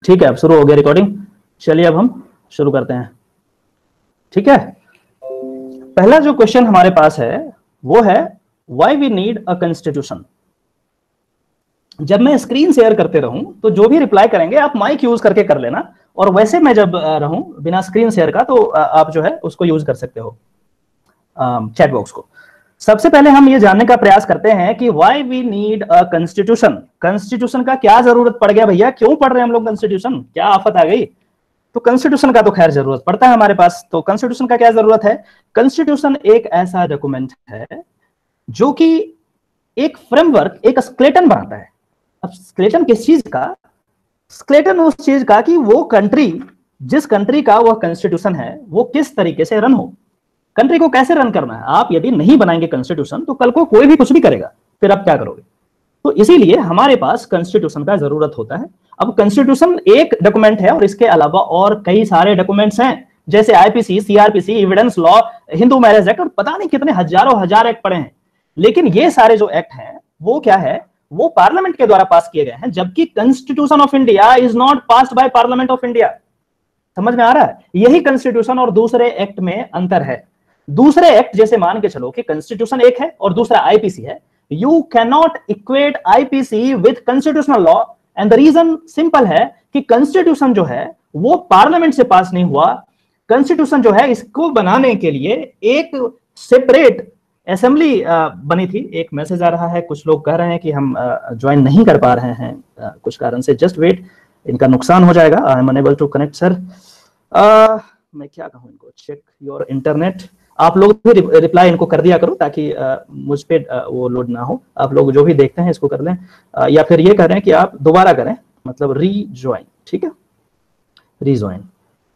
ठीक है, अब शुरू हो गया रिकॉर्डिंग। चलिए अब हम शुरू करते हैं। ठीक है, पहला जो क्वेश्चन हमारे पास है वो है why we need a constitution. जब मैं स्क्रीन शेयर करते रहूं तो जो भी रिप्लाई करेंगे आप माइक यूज करके कर लेना, और वैसे मैं जब रहूं बिना स्क्रीन शेयर का तो आप जो है उसको यूज कर सकते हो चैट बॉक्स को। सबसे पहले हम ये जानने का प्रयास करते हैं कि why we need a constitution. Constitution का क्या जरूरत पड़ गया भैया, क्यों पढ़ रहे हैं हम लोग कॉन्स्टिट्यूशन, क्या आफत आ गई? तो कॉन्स्टिट्यूशन का तो खैर जरूरत पड़ता है हमारे पास। तो कॉन्स्टिट्यूशन का क्या जरूरत है? कॉन्स्टिट्यूशन एक ऐसा डॉक्यूमेंट है जो कि एक फ्रेमवर्क, एक स्केलेटन बनाता है। अब स्केलेटन किस चीज का? स्केलेटन उस चीज का कि वो कंट्री, जिस कंट्री का वह कॉन्स्टिट्यूशन है, वो किस तरीके से रन हो, कंट्री को कैसे रन करना है। आप यदि नहीं बनाएंगे कॉन्स्टिट्यूशन तो कल को कोई भी कुछ भी करेगा, फिर आप क्या करोगे? तो इसीलिए हमारे पास कॉन्स्टिट्यूशन का जरूरत होता है। अब कॉन्स्टिट्यूशन एक डॉक्यूमेंट है और इसके अलावा और कई सारे डॉक्यूमेंट्स हैं, जैसे IPC, CrPC, evidence law, Hindu marriage act, और पता नहीं कितने हजारों हजार एक्ट पड़े हैं। लेकिन ये सारे जो एक्ट हैं वो क्या है? वो पार्लियामेंट के द्वारा पास किए गए हैं, जबकि constitution of India is not passed by parliament of India. समझ में आ रहा है? यही कॉन्स्टिट्यूशन और दूसरे एक्ट में अंतर है। दूसरे एक्ट जैसे मान के चलो कि कॉन्स्टिट्यूशन एक है और दूसरा आईपीसी है, you can not equate IPC with constitutional law, and the reason simple है कि कॉन्स्टिट्यूशन जो है वो पार्लियामेंट से पास नहीं हुआ। कॉन्स्टिट्यूशन जो है इसको बनाने के लिए एक सेपरेट असेंबली बनी थी। एक मैसेज आ रहा है, कुछ लोग कह रहे हैं कि हम ज्वाइन नहीं कर पा रहे हैं कुछ कारण से। जस्ट वेट, इनका नुकसान हो जाएगा। I am unable to connect sir. मैं क्या कहूं इनको, चेक योर इंटरनेट। आप लोग भी रिप्लाई इनको कर दिया करो ताकि मुझ पे वो लोड ना हो। आप लोग जो भी देखते हैं इसको कर लें, या फिर ये करें कि आप दोबारा करें, मतलब रीज्वाइन। ठीक है, रीज्वाइन।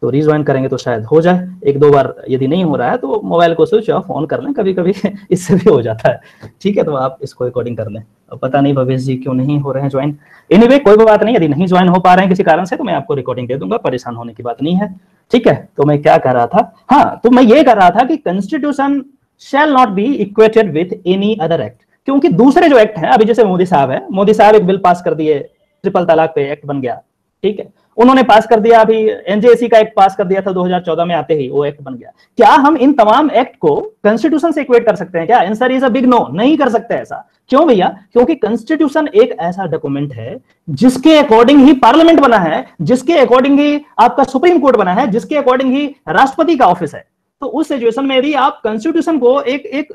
तो रीज्वाइन करेंगे तो शायद हो जाए। एक दो बार यदि नहीं हो रहा है तो मोबाइल को स्विच ऑफ ऑन कर लें, कभी कभी इससे भी हो जाता है। ठीक है, तो आप इसको रिकॉर्डिंग कर लें। पता नहीं भवेश जी क्यों नहीं हो रहे हैं ज्वाइन। एनीवे कोई बात नहीं, यदि नहीं ज्वाइन हो पा रहे हैं किसी कारण से तो मैं आपको रिकॉर्डिंग दे दूंगा, परेशान होने की बात नहीं है। ठीक है, तो मैं क्या कर रहा था? हाँ, तो मैं ये कर रहा था कि constitution shall not be equated with any other act, क्योंकि दूसरे जो एक्ट हैं, अभी जैसे मोदी साहब है, मोदी साहब एक बिल पास कर दिए, ट्रिपल तलाक पे एक्ट बन गया। ठीक है, उन्होंने पास कर दिया। अभी एनजेसी का एक्ट पास कर दिया था 2014 में, आते ही वो एक्ट बन गया। क्या हम इन तमाम एक्ट को कॉन्स्टिट्यूशन से इक्वेट कर सकते हैं क्या? Answer is a big no, नहीं कर सकते ऐसा। क्यों भैया? क्योंकि कॉन्स्टिट्यूशन एक ऐसा डॉक्यूमेंट है जिसके अकॉर्डिंग ही पार्लियामेंट बना है, जिसके अकॉर्डिंग ही आपका सुप्रीम कोर्ट बना है, जिसके अकॉर्डिंग ही राष्ट्रपति का ऑफिस है। तो उस सिचुएशन में यदि आप कॉन्स्टिट्यूशन को एक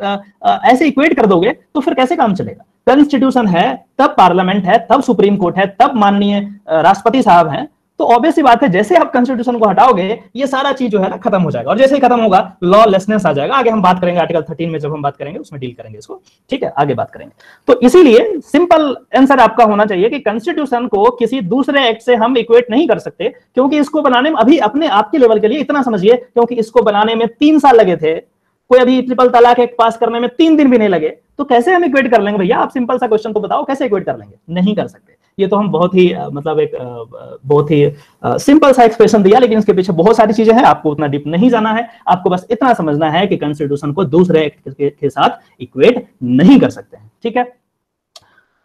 ऐसे इक्वेट कर दोगे तो फिर कैसे काम चलेगा? कॉन्स्टिट्यूशन है तब पार्लियामेंट है, तब सुप्रीम कोर्ट है, तब माननीय राष्ट्रपति साहब हैं। तो ऑब्वियस सी बात है, जैसे आप कॉन्स्टिट्यूशन को हटाओगे ये सारा चीज जो है ना खत्म हो जाएगा, और जैसे ही खत्म होगा लॉलेसनेस आ जाएगा। आगे हम बात करेंगे आर्टिकल 13 में, जब हम बात करेंगे उसमें डील करेंगे इसको। ठीक है, आगे बात करेंगे। तो इसीलिए सिंपल आंसर आपका होना चाहिए कि कॉन्स्टिट्यूशन को किसी दूसरे एक्ट से हम इक्वेट नहीं कर सकते, क्योंकि इसको बनाने में, अभी अपने आपके लेवल के लिए इतना समझिए, क्योंकि इसको बनाने में 3 साल लगे थे, कोई अभी ट्रिपल तलाक एक्ट पास करने में 3 दिन भी नहीं लगे, तो कैसे हम इक्वेट कर लेंगे भैया? आप सिंपल सा क्वेश्चन तो बताओ, कैसे इक्वेट कर लेंगे? नहीं कर सकते। ये तो हम बहुत ही मतलब एक बहुत ही सिंपल सा एक्सप्रेशन दिया, लेकिन इसके पीछे बहुत सारी चीजें हैं, आपको उतना डीप नहीं जाना है। आपको बस इतना समझना है कि कॉन्स्टिट्यूशन को दूसरे एक्ट के साथ इक्वेट नहीं कर सकते हैं। ठीक है,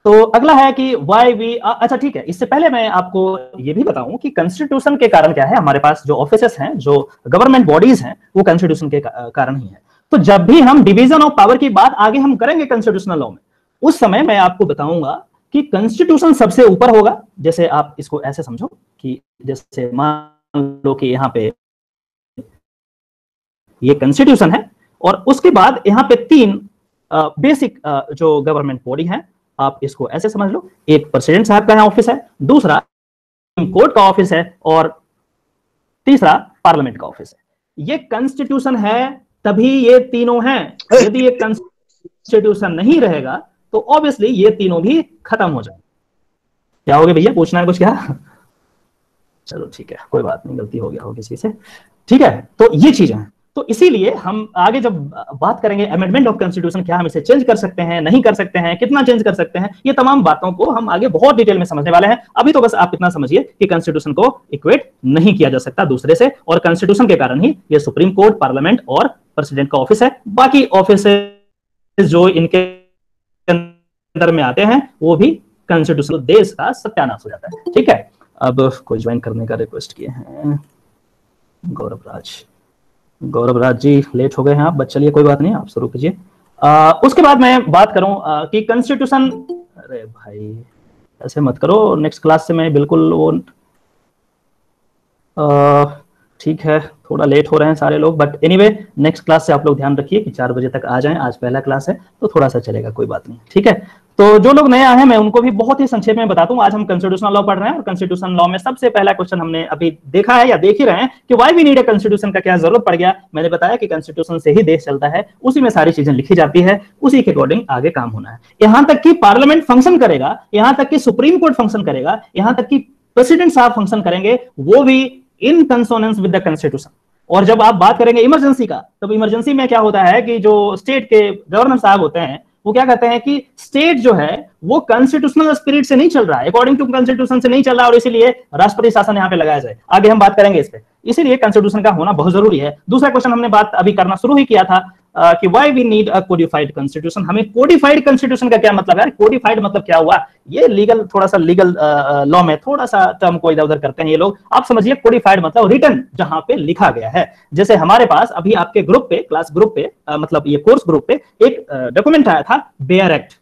तो अगला है कि व्हाई वी, अच्छा ठीक है, इससे पहले मैं आपको ये भी बताऊं कि कॉन्स्टिट्यूशन के कारण क्या है। हमारे पास जो ऑफिसेस हैं, जो गवर्नमेंट बॉडीज हैं, वो कॉन्स्टिट्यूशन के कारण ही है। तो जब भी हम डिवीजन ऑफ पावर की बात आगे हम करेंगे कॉन्स्टिट्यूशनल लॉ में, उस समय मैं आपको बताऊंगा कि कॉन्स्टिट्यूशन सबसे ऊपर होगा। जैसे आप इसको ऐसे समझो कि जैसे मान लो कि यहाँ पे ये कॉन्स्टिट्यूशन है, और उसके बाद यहाँ पे 3 बेसिक जो गवर्नमेंट बॉडी है, आप इसको ऐसे समझ लो। एक प्रेसिडेंट साहब का ऑफिस है, दूसरा कोर्ट का ऑफिस है, और तीसरा पार्लियामेंट का ऑफिस है। ये कॉन्स्टिट्यूशन है तभी ये तीनों हैं। यदि ये कॉन्स्टिट्यूशन नहीं रहेगा तो ऑब्वियसली ये तीनों भी खत्म हो जाएंगे। क्या हो गया भैया, पूछना है कुछ क्या? चलो ठीक है, कोई बात नहीं, गलती हो गया हो किसी से। ठीक है, तो ये चीजें हैं। तो इसीलिए हम आगे जब बात करेंगे अमेंडमेंट ऑफ कॉन्स्टिट्यूशन, क्या हम इसे चेंज कर सकते हैं, नहीं कर सकते हैं, कितना चेंज कर सकते हैं, ये तमाम बातों को हम आगे बहुत डिटेल में समझने वाले हैं। अभी तो बस आप इतना समझिए कि कॉन्स्टिट्यूशन को इक्वेट नहीं किया जा सकता दूसरे से, और कॉन्स्टिट्यूशन के कारण ही ये सुप्रीम कोर्ट, पार्लियामेंट और प्रेसिडेंट का ऑफिस है। बाकी ऑफिस जो इनके अंदर में आते हैं वो भी कॉन्स्टिट्यूशन, देश का सत्यानाश हो जाता है। ठीक है, अब कोई ज्वाइन करने का रिक्वेस्ट किए हैं, गौरव राज जी लेट हो गए हैं आप, बट चलिए कोई बात नहीं, आप शुरू कीजिए। उसके बाद मैं बात करूं कि कॉन्स्टिट्यूशन, अरे भाई ऐसे मत करो, नेक्स्ट क्लास से मैं बिल्कुल वो ठीक है, थोड़ा लेट हो रहे हैं सारे लोग, बट एनीवे नेक्स्ट क्लास से आप लोग ध्यान रखिए कि 4 बजे तक आ जाएं। आज पहला क्लास है तो थोड़ा सा चलेगा, कोई बात नहीं, ठीक है। तो जो लोग नए आए हैं मैं उनको भी बहुत ही संक्षेप में बताता हूं। आज हम कॉन्स्टिट्यूशनल लॉ पढ़ रहे हैं और कॉन्स्टिट्यूशनल लॉ में सबसे पहला क्वेश्चन हमने अभी देखा है या देख ही रहे हैं कि why we need a constitution का क्या जरूरत पड़ गया। मैंने बताया कि कॉन्स्टिट्यूशन से ही देश चलता है, उसी में सारी चीजें लिखी जाती है, उसी के अकॉर्डिंग आगे काम होना है। यहां तक कि पार्लियामेंट फंक्शन करेगा, यहां तक कि सुप्रीम कोर्ट फंक्शन करेगा, यहां तक कि प्रेसिडेंट साहब फंक्शन करेंगे, वो भी इन कंसोनेंस विद द कॉन्स्टिट्यूशन। और जब आप बात करेंगे इमरजेंसी का, तब इमरजेंसी में क्या होता है कि जो स्टेट के गवर्नर साहब होते हैं वो क्या कहते हैं कि स्टेट जो है वो कॉन्स्टिट्यूशनल स्पिरिट से नहीं चल रहा है, अकॉर्डिंग टू कॉन्स्टिट्यूशन से नहीं चल रहा है, और इसीलिए राष्ट्रपति शासन यहां पे लगाया जाए। आगे हम बात करेंगे इस पे, इसीलिए कॉन्स्टिट्यूशन का होना बहुत जरूरी है। दूसरा क्वेश्चन हमने बात अभी करना शुरू ही किया था कि why we need a codified constitution. हमें कोडिफाइड कॉन्स्टिट्यूशन का क्या मतलब है, कोडिफाइड मतलब क्या हुआ, ये लीगल थोड़ा सा लीगल लॉ में थोड़ा सा टर्म को इधर उधर करते हैं ये लोग। आप समझिए कोडिफाइड मतलब रिटन, जहां पे लिखा गया है। जैसे हमारे पास अभी आपके ग्रुप पे, क्लास ग्रुप पे, मतलब ये कोर्स ग्रुप पे एक डॉक्यूमेंट आया था, बेयर एक्ट,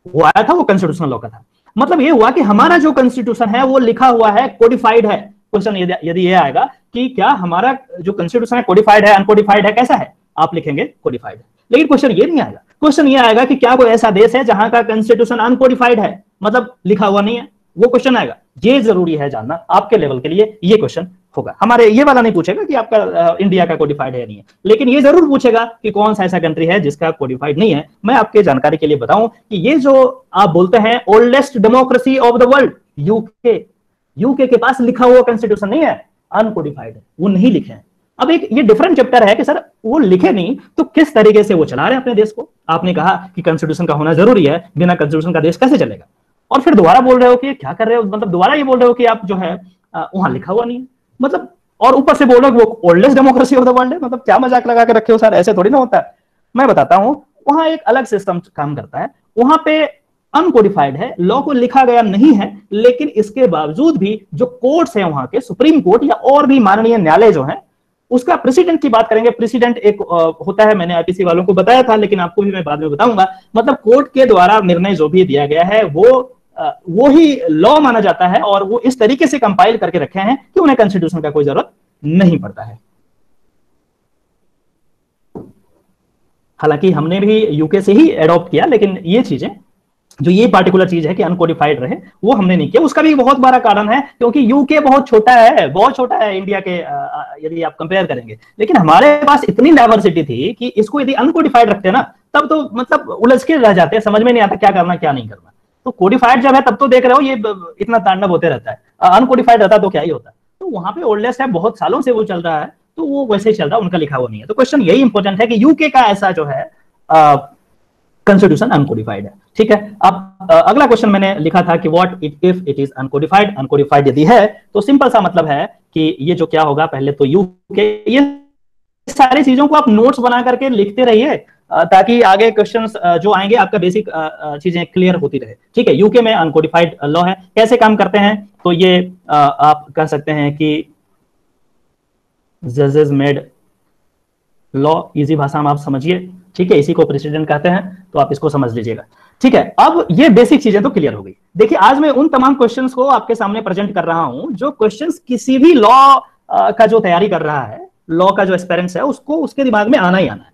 वो आया था, वो कॉन्स्टिट्यूशनल लॉ का था। मतलब ये हुआ कि हमारा जो कॉन्स्टिट्यूशन है वो लिखा हुआ है, कोडिफाइड है। क्वेश्चन यदि ये आएगा कि क्या हमारा जो कॉन्स्टिट्यूशन है कोडिफाइड है, अनकोडिफाइड है, कैसा है, आप लिखेंगे कोडिफाइड। लेकिन क्वेश्चन ये नहीं आएगा, क्वेश्चन ये आएगा कि क्या कोई ऐसा देश है जहां का कॉन्स्टिट्यूशन अनकोडिफाइड है, मतलब लिखा हुआ नहीं है, वो क्वेश्चन आएगा। ये जरूरी है जानना आपके लेवल के लिए, ये क्वेश्चन होगा। हमारे ये वाला नहीं पूछेगा कि आपका इंडिया का कोडिफाइड है नहीं है, लेकिन ये जरूर पूछेगा कि कौन सा ऐसा कंट्री है जिसका कोडिफाइड नहीं है। मैं आपके जानकारी के लिए बताऊं कि ये जो आप बोलते हैं oldest democracy of the world, UK के पास लिखा हुआ कॉन्स्टिट्यूशन नहीं है, अनकोडिफाइड है, वो नहीं लिखे हैं। अब एक ये डिफरेंट चैप्टर है कि सर वो लिखे नहीं तो किस तरीके से वो चला रहे हैं अपने देश को। आपने कहा कि कॉन्स्टिट्यूशन का होना जरूरी है, बिना कॉन्स्टिट्यूशन का देश कैसे चलेगा, और फिर दोबारा बोल रहे हो कि क्या कर रहे हो, मतलब दोबारा ये बोल रहे हो कि आप जो है वहां लिखा हुआ नहीं है, मतलब, और ऊपर से बोल रहे हो वो oldest democracy of the world है। मतलब क्या मजाक लगा के रखे हो सर, ऐसे थोड़ी ना होता है। मैं बताता हूं, वहां एक अलग सिस्टम काम करता है। वहां पे अनकोडिफाइड है, लॉ को लिखा गया नहीं है, लेकिन इसके बावजूद भी जो कोर्ट्स हैं वहां के, सुप्रीम कोर्ट या और भी माननीय न्यायालय जो है, उसका प्रेसिडेंट की बात करेंगे। प्रेसिडेंट एक होता है, मैंने आईपीसी वालों को बताया था, लेकिन आपको भी मैं बाद में बताऊंगा। मतलब कोर्ट के द्वारा निर्णय जो भी दिया गया है वो ही लॉ माना जाता है, और वो इस तरीके से कंपाइल करके रखे हैं कि उन्हें कॉन्स्टिट्यूशन का कोई जरूरत नहीं पड़ता है। हालांकि हमने भी यूके से ही एडॉप्ट किया, लेकिन ये चीजें जो ये पार्टिकुलर चीज है कि अनकोडिफाइड रहे, वो हमने नहीं किया। उसका भी बहुत बड़ा कारण है क्योंकि यूके बहुत छोटा है, बहुत छोटा है इंडिया के, यदि आप कंपेयर करेंगे। लेकिन हमारे पास इतनी डाइवर्सिटी थी कि इसको यदि अनकोडिफाइड रखते ना, तब तो मतलब उलझ के रह जाते, समझ में नहीं आता क्या करना क्या नहीं करना। तो कोडिफाइड जब है तब तो देख रहे हो ये इतना तांडव होते रहता है, अनकोडिफाइड रहता तो क्या ही होता। तो वहां पे ओल्डेस्ट है, बहुत सालों से वो चल रहा है, तो वो वैसे ही चल रहा है, उनका लिखा हुआ नहीं है। तो क्वेश्चन यही इंपॉर्टेंट है कि यूके का ऐसा जो है कॉन्स्टिट्यूशन अनकोडिफाइड है, ठीक है। अब अगला क्वेश्चन मैंने लिखा था कि what if it is uncodified. Uncodified यदि है तो सिंपल सा मतलब है कि ये जो क्या होगा, पहले तो यूके, ये सारी चीजों को आप नोट्स बना करके लिखते रहिए ताकि आगे क्वेश्चंस जो आएंगे आपका बेसिक चीजें क्लियर होती रहे, ठीक है। यूके में अनकोडिफाइड लॉ है। कैसे काम करते हैं, तो ये आप कह सकते हैं कि जजेस मेड लॉ, इजी भाषा में आप समझिए, ठीक है। इसी को प्रेसिडेंट कहते हैं, तो आप इसको समझ लीजिएगा, ठीक है। अब ये बेसिक चीजें तो क्लियर हो गई। देखिए आज मैं उन तमाम क्वेश्चंस को आपके सामने प्रेजेंट कर रहा हूं जो क्वेश्चंस किसी भी लॉ का जो तैयारी कर रहा है, लॉ का जो एस्पिरेंट्स है, उसको उसके दिमाग में आना ही आना है।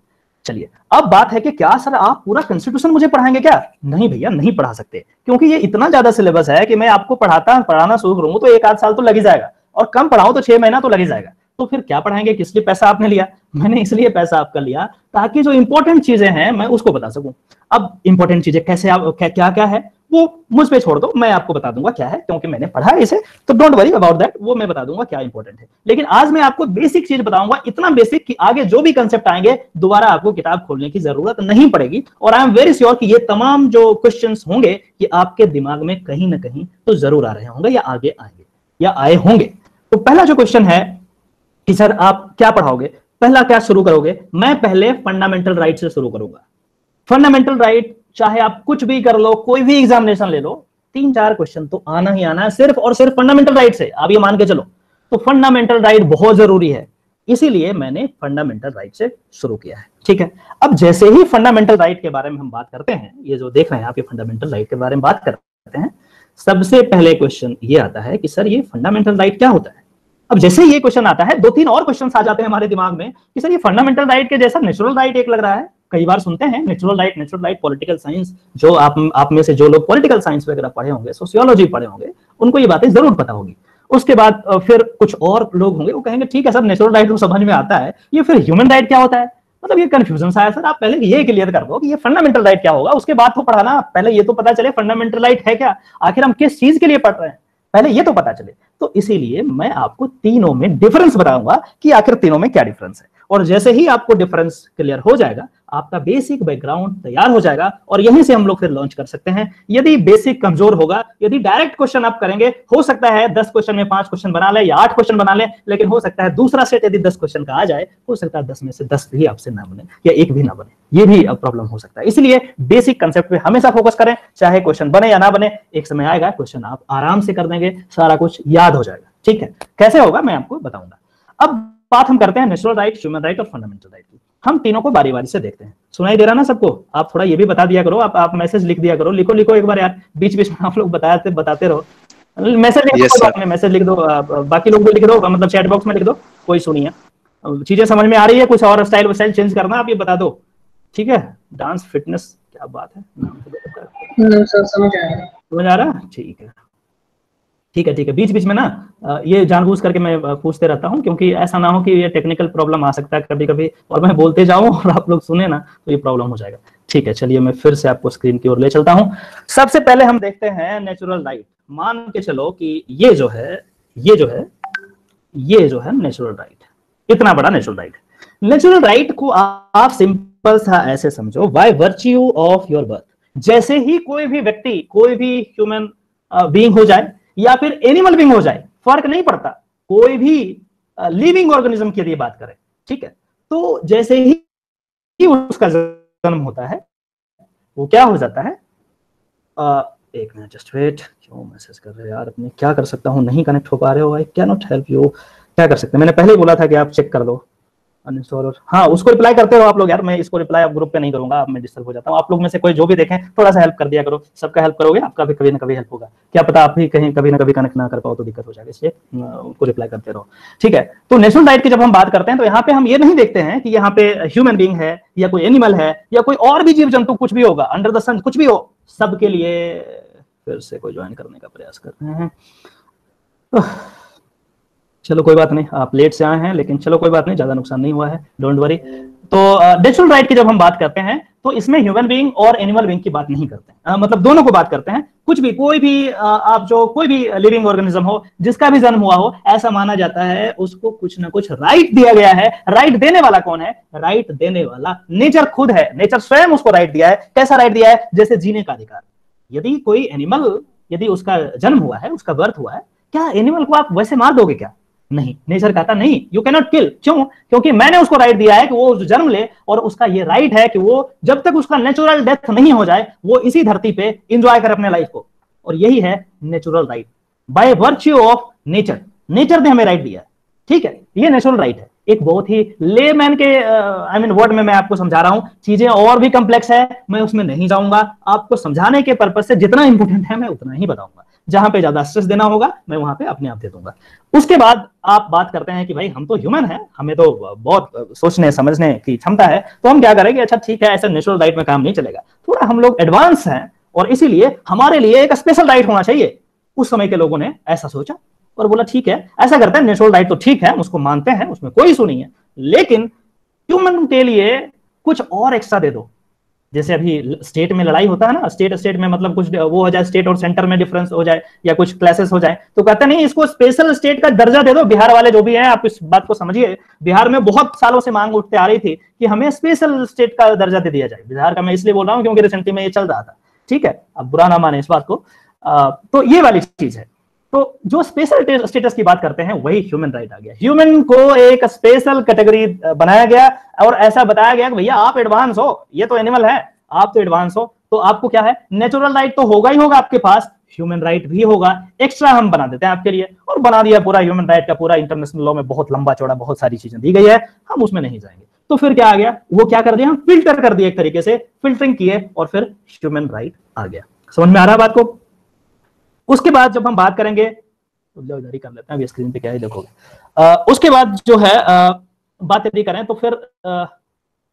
चलिए अब बात है कि क्या सर आप पूरा कॉन्स्टिट्यूशन मुझे पढ़ाएंगे क्या? नहीं भैया, नहीं पढ़ा सकते, क्योंकि ये इतना ज्यादा सिलेबस है कि मैं आपको पढ़ाना शुरू करूंगा तो 1 आध साल तो लग ही जाएगा, और कम पढ़ाऊं तो 6 महीना तो लग ही जाएगा। तो फिर क्या पढ़ाएंगे, किस लिए पैसा आपने लिया? मैंने इसलिए पैसा आपका लिया ताकि जो इंपॉर्टेंट चीजें हैं मैं उसको बता सकूं। अब इंपॉर्टेंट चीजें कैसे, आप क्या क्या है वो मुझ पे छोड़ दो, मैं आपको बता दूंगा क्या है, क्योंकि मैंने पढ़ा है इसे, तो डोंट वरी अबाउट दैट, वो मैं बता दूंगा क्या इंपॉर्टेंट है। लेकिन आज मैं आपको बेसिक चीज बताऊंगा, इतना बेसिक कि आगे जो भी कंसेप्ट आएंगे दोबारा आपको किताब खोलने की जरूरत नहीं पड़ेगी। और आई एम वेरी श्योर कि ये तमाम जो क्वेश्चंस होंगे कि आपके दिमाग में कहीं ना कहीं तो जरूर आ रहे होंगे, या आगे आएंगे या आए होंगे। तो पहला जो क्वेश्चन है कि सर आप क्या पढ़ाओगे, पहला क्या शुरू करोगे? मैं पहले फंडामेंटल राइट से शुरू करूंगा। फंडामेंटल राइट चाहे आप कुछ भी कर लो, कोई भी एग्जामिनेशन ले लो, 3-4 क्वेश्चन तो आना ही आना है, सिर्फ और सिर्फ फंडामेंटल राइट से, आप ये मान के चलो। तो फंडामेंटल राइट बहुत जरूरी है, इसीलिए मैंने फंडामेंटल राइट से शुरू किया है। ठीक है, अब जैसे ही फंडामेंटल राइट के बारे में हम बात करते हैं, ये जो देख रहे हैं आप, ये फंडामेंटल राइट के बारे में बात करते हैं, सबसे पहले क्वेश्चन ये आता है कि सर ये फंडामेंटल राइट क्या होता है। अब जैसे ये क्वेश्चन आता है, 2-3 और क्वेश्चन आ जाते हैं हमारे दिमाग में कि सर ये फंडामेंटल राइट के जैसा नेचुरल राइट एक लग रहा है। कई बार सुनते हैं नेचुरल राइट पॉलिटिकल साइंस, जो आप में से जो लोग पॉलिटिकल साइंस वगैरह पढ़े होंगे, सोशियोलॉजी पढ़े होंगे, उनको ये बातें जरूर पता होगी। उसके बाद फिर कुछ और लोग होंगे, वो कहेंगे ठीक है सर नेचुरल राइट तो समझ में आता है, ये फिर ह्यूमन राइट क्या होता है। मतलब ये कंफ्यूजन सा है सर, आप पहले ये क्लियर कर दो कि ये फंडामेंटल राइट क्या होगा, उसके बाद तो पढ़ाना। पहले ये तो पता चले फंडामेंटल राइट है क्या, आखिर हम किस चीज के लिए पढ़ रहे हैं, पहले ये तो पता चले। तो इसीलिए मैं आपको तीनों में डिफरेंस बताऊंगा कि आखिर तीनों में क्या डिफरेंस है। और जैसे ही आपको डिफरेंस क्लियर हो जाएगा, आपका बेसिक बैकग्राउंड तैयार हो जाएगा और यहीं से हम लोग फिर लॉन्च कर सकते हैं। यदि बेसिक कमजोर होगा, यदि डायरेक्ट क्वेश्चन आप करेंगे, हो सकता है 10 क्वेश्चन में 5 क्वेश्चन बना ले या 8 क्वेश्चन बना ले, लेकिन हो सकता है दूसरा सेट यदि 10 क्वेश्चन का आ जाए, हो सकता है 10 में से 10 भी आपसे ना बने या एक भी ना बने, ये भी प्रॉब्लम हो सकता है। इसलिए बेसिक कंसेप्ट पे हमेशा फोकस करें, चाहे क्वेश्चन बने या ना बने, एक समय आएगा क्वेश्चन आप आराम से कर देंगे, सारा कुछ याद हो जाएगा। ठीक है, कैसे होगा मैं आपको बताऊंगा। अब बात हम करते हैं नेचुरल राइट, ह्यूमन राइट और फंडामेंटल राइट की। हम तीनों को बारी बारी से देखते हैं। सुनाई दे रहा ना सबको? आप थोड़ा ये भी बता दिया करो, आप मैसेज लिख दिया करो, लिखो एक बार यार, बीच बीच में आप लोग बताते रहो। मैसेज लिख दो, बाकी लोग भी लिख दो, मतलब चैट बॉक्स में लिख दो, कोई सुनिए। चीजें समझ में आ रही है, कुछ और स्टाइल चेंज करना आप ये बता दो। ठीक है, डांस फिटनेस क्या बात है, समझ आ रहा? ठीक है ठीक है ठीक है। बीच बीच में ना ये जानबूझ करके मैं पूछते रहता हूँ, क्योंकि ऐसा ना हो कि ये टेक्निकल प्रॉब्लम आ सकता है कभी कभी और मैं बोलते जाऊं और आप लोग सुने ना तो ये प्रॉब्लम हो जाएगा। ठीक है, चलिए मैं फिर से आपको स्क्रीन की ओर ले चलता हूँ। सबसे पहले हम देखते हैं नेचुरल राइट। मान के चलो कि ये जो है नेचुरल राइट, इतना बड़ा नेचुरल राइट। नेचुरल राइट को आप सिंपल सा ऐसे समझो, by virtue of your birth. जैसे ही कोई भी व्यक्ति, कोई भी ह्यूमन बीइंग हो जाए या फिर एनिमल बीइंग हो जाए, फर्क नहीं पड़ता, कोई भी लिविंग ऑर्गेनिज्म के लिए बात करें, ठीक है, तो जैसे ही उसका जन्म होता है, वो क्या हो जाता है, एक मिनट जस्ट वेट, क्यों मैसेज कर रहे हो यार अपने, क्या कर सकता हूं, नहीं कनेक्ट हो पा रहे हो, I can not help you. क्या कर सकते हैं, मैंने पहले ही बोला था कि आप चेक कर दो अनइंस्टॉल। हाँ, उसको रिप्लाई करते हो आप लोग यार, मैं इसको रिप्लाई ग्रुप पे नहीं करूंगा, अब मैं डिस्टर्ब हो जाता हूँ। आप लोग में से कोई जो भी देखें थोड़ा सा हेल्प कर दिया करो, सबका हेल्प करोगे आपका भी कभी ना कभी हेल्प होगा। क्या पता आप भी कहीं कभी ना कभी कनेक्ट ना कर पाओ तो दिक्कत हो जाएगी, इसलिए उनको रिप्लाई करते रहो। ठीक है, तो नेचुरल राइट की जब हम बात करते हैं तो यहाँ पे हम ये नहीं देखते हैं कि यहाँ पे ह्यूमन बीइंग है या कोई एनिमल है या कोई और भी जीव जंतु कुछ भी होगा, अंडर द सन कुछ भी हो, सबके लिए फिर से कोई ज्वाइन करने का प्रयास कर रहे हैं। चलो कोई बात नहीं, आप लेट से आए हैं, लेकिन चलो कोई बात नहीं, ज्यादा नुकसान नहीं हुआ है, डोंट वरी। तो नेचुरल राइट की जब हम बात करते हैं तो इसमें ह्यूमन बीइंग और एनिमल बीइंग की बात नहीं करते हैं, मतलब दोनों को बात करते हैं। कुछ भी, कोई भी आप जो कोई भी लिविंग ऑर्गेनिज्म हो, जिसका भी जन्म हुआ हो, ऐसा माना जाता है उसको कुछ ना कुछ राइट दिया गया है। राइट देने वाला कौन है? राइट देने वाला नेचर खुद है, नेचर स्वयं उसको राइट दिया है। कैसा राइट दिया है? जैसे जीने का अधिकार। यदि कोई एनिमल, यदि उसका जन्म हुआ है, उसका बर्थ हुआ है, क्या एनिमल को आप वैसे मार दोगे क्या? नहीं, नेचर कहता नहीं, यू कैन नॉट किल। क्यों? क्योंकि मैंने उसको राइट दिया है कि वो जन्म ले, और उसका ये राइट है कि वो जब तक उसका नेचुरल डेथ नहीं हो जाए, वो इसी धरती पे एंजॉय करे अपने लाइफ को। और यही है natural right, by virtue of nature. Nature ने हमें राइट दिया है, ठीक है, ये नेचुरल राइट है। एक बहुत ही लेमैन के वर्ड में मैं आपको समझा रहा हूं, चीजें और भी कॉम्प्लेक्स है, मैं उसमें नहीं जाऊंगा। आपको समझाने के पर्पज से जितना इंपॉर्टेंट है मैं उतना ही बताऊंगा, जहां पे ज्यादा स्ट्रेस देना होगा मैं वहां पे अपने आप दे दूंगा। उसके बाद आप बात करते हैं कि भाई हम तो ह्यूमन हैं, हमें तो बहुत सोचने समझने की क्षमता है, तो हम क्या करेंगे, अच्छा ठीक है, ऐसा नेचुरल राइट में काम नहीं चलेगा, थोड़ा हम लोग एडवांस हैं और इसीलिए हमारे लिए एक स्पेशल राइट होना चाहिए। उस समय के लोगों ने ऐसा सोचा और बोला ठीक है, ऐसा करते हैं, नेचुरल राइट तो ठीक है, उसको मानते हैं, उसमें कोई इशू नहीं है, लेकिन ह्यूमन के लिए कुछ और एक्स्ट्रा दे दो। जैसे अभी स्टेट में लड़ाई होता है ना, स्टेट में मतलब कुछ वो हो जाए, स्टेट और सेंटर में डिफरेंस हो जाए या कुछ क्लासेस हो जाए, तो कहते नहीं इसको स्पेशल स्टेट का दर्जा दे दो। बिहार वाले जो भी हैं, आप इस बात को समझिए, बिहार में बहुत सालों से मांग उठते आ रही थी कि हमें स्पेशल स्टेट का दर्जा दे दिया जाए। बिहार का मैं इसलिए बोल रहा हूँ क्योंकि रिसेंटली में ये चल रहा था, ठीक है, अब बुरा ना माने इस बात को। तो ये वाली चीज है। तो जो स्पेशल स्टेटस की बात करते हैं वही ह्यूमन राइट आ गया। ह्यूमन को एक स्पेशल कैटेगरी बनाया गया और ऐसा बताया गया कि भैया आप एडवांस हो, ये तो एनिमल है, आप तो एडवांस हो, तो आपको क्या है, नेचुरल राइट तो होगा ही होगा आपके पास, ह्यूमन राइट भी होगा, एक्स्ट्रा हम बना देते हैं आपके लिए, और बना दिया पूरा ह्यूमन राइट का पूरा। इंटरनेशनल लॉ में बहुत लंबा चौड़ा बहुत सारी चीजें दी गई है, हम उसमें नहीं जाएंगे। तो फिर क्या आ गया, वो क्या कर दिया, हम फिल्टर कर दिया, एक तरीके से फिल्टरिंग किए और फिर ह्यूमन राइट आ गया। समझ में आ रहा है बात को? उसके बाद जब हम बात करेंगे, तो इधर ही कर लेते हैं, अभी स्क्रीन पे क्या है देखोगे। उसके बाद जो है बात यदि करें तो फिर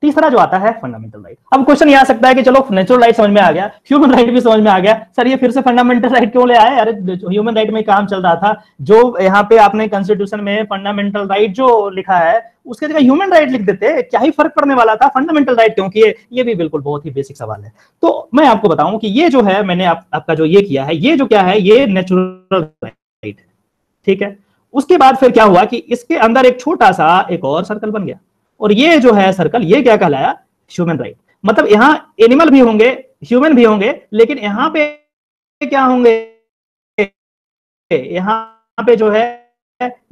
तीसरा जो आता है फंडामेंटल राइट। अब क्वेश्चन ये आ सकता है कि चलो नेचुरल राइट समझ में आ गया, ह्यूमन राइट भी समझ में आ गया, सर ये फिर से फंडामेंटल राइट क्यों ले आए? अरे ह्यूमन राइट में काम चल रहा था, जो यहाँ पे आपने कॉन्स्टिट्यूशन में फंडामेंटल राइट जो लिखा है उसके जगह ह्यूमन राइट लिख देते, क्या ही फर्क पड़ने वाला था, फंडामेंटल राइट क्यों किए? ये भी बिल्कुल बहुत ही बेसिक सवाल है। तो मैं आपको बताऊं कि ये जो है मैंने आपका जो ये किया है, ये जो क्या है, ये नेचुरल राइट है, ठीक है। उसके बाद फिर क्या हुआ कि इसके अंदर एक छोटा सा एक और सर्कल बन गया, और ये जो है सर्कल ये क्या कहलाया, ह्यूमन राइट। मतलब यहां एनिमल भी होंगे, ह्यूमन भी होंगे, लेकिन यहां पे क्या होंगे, यहां पे जो है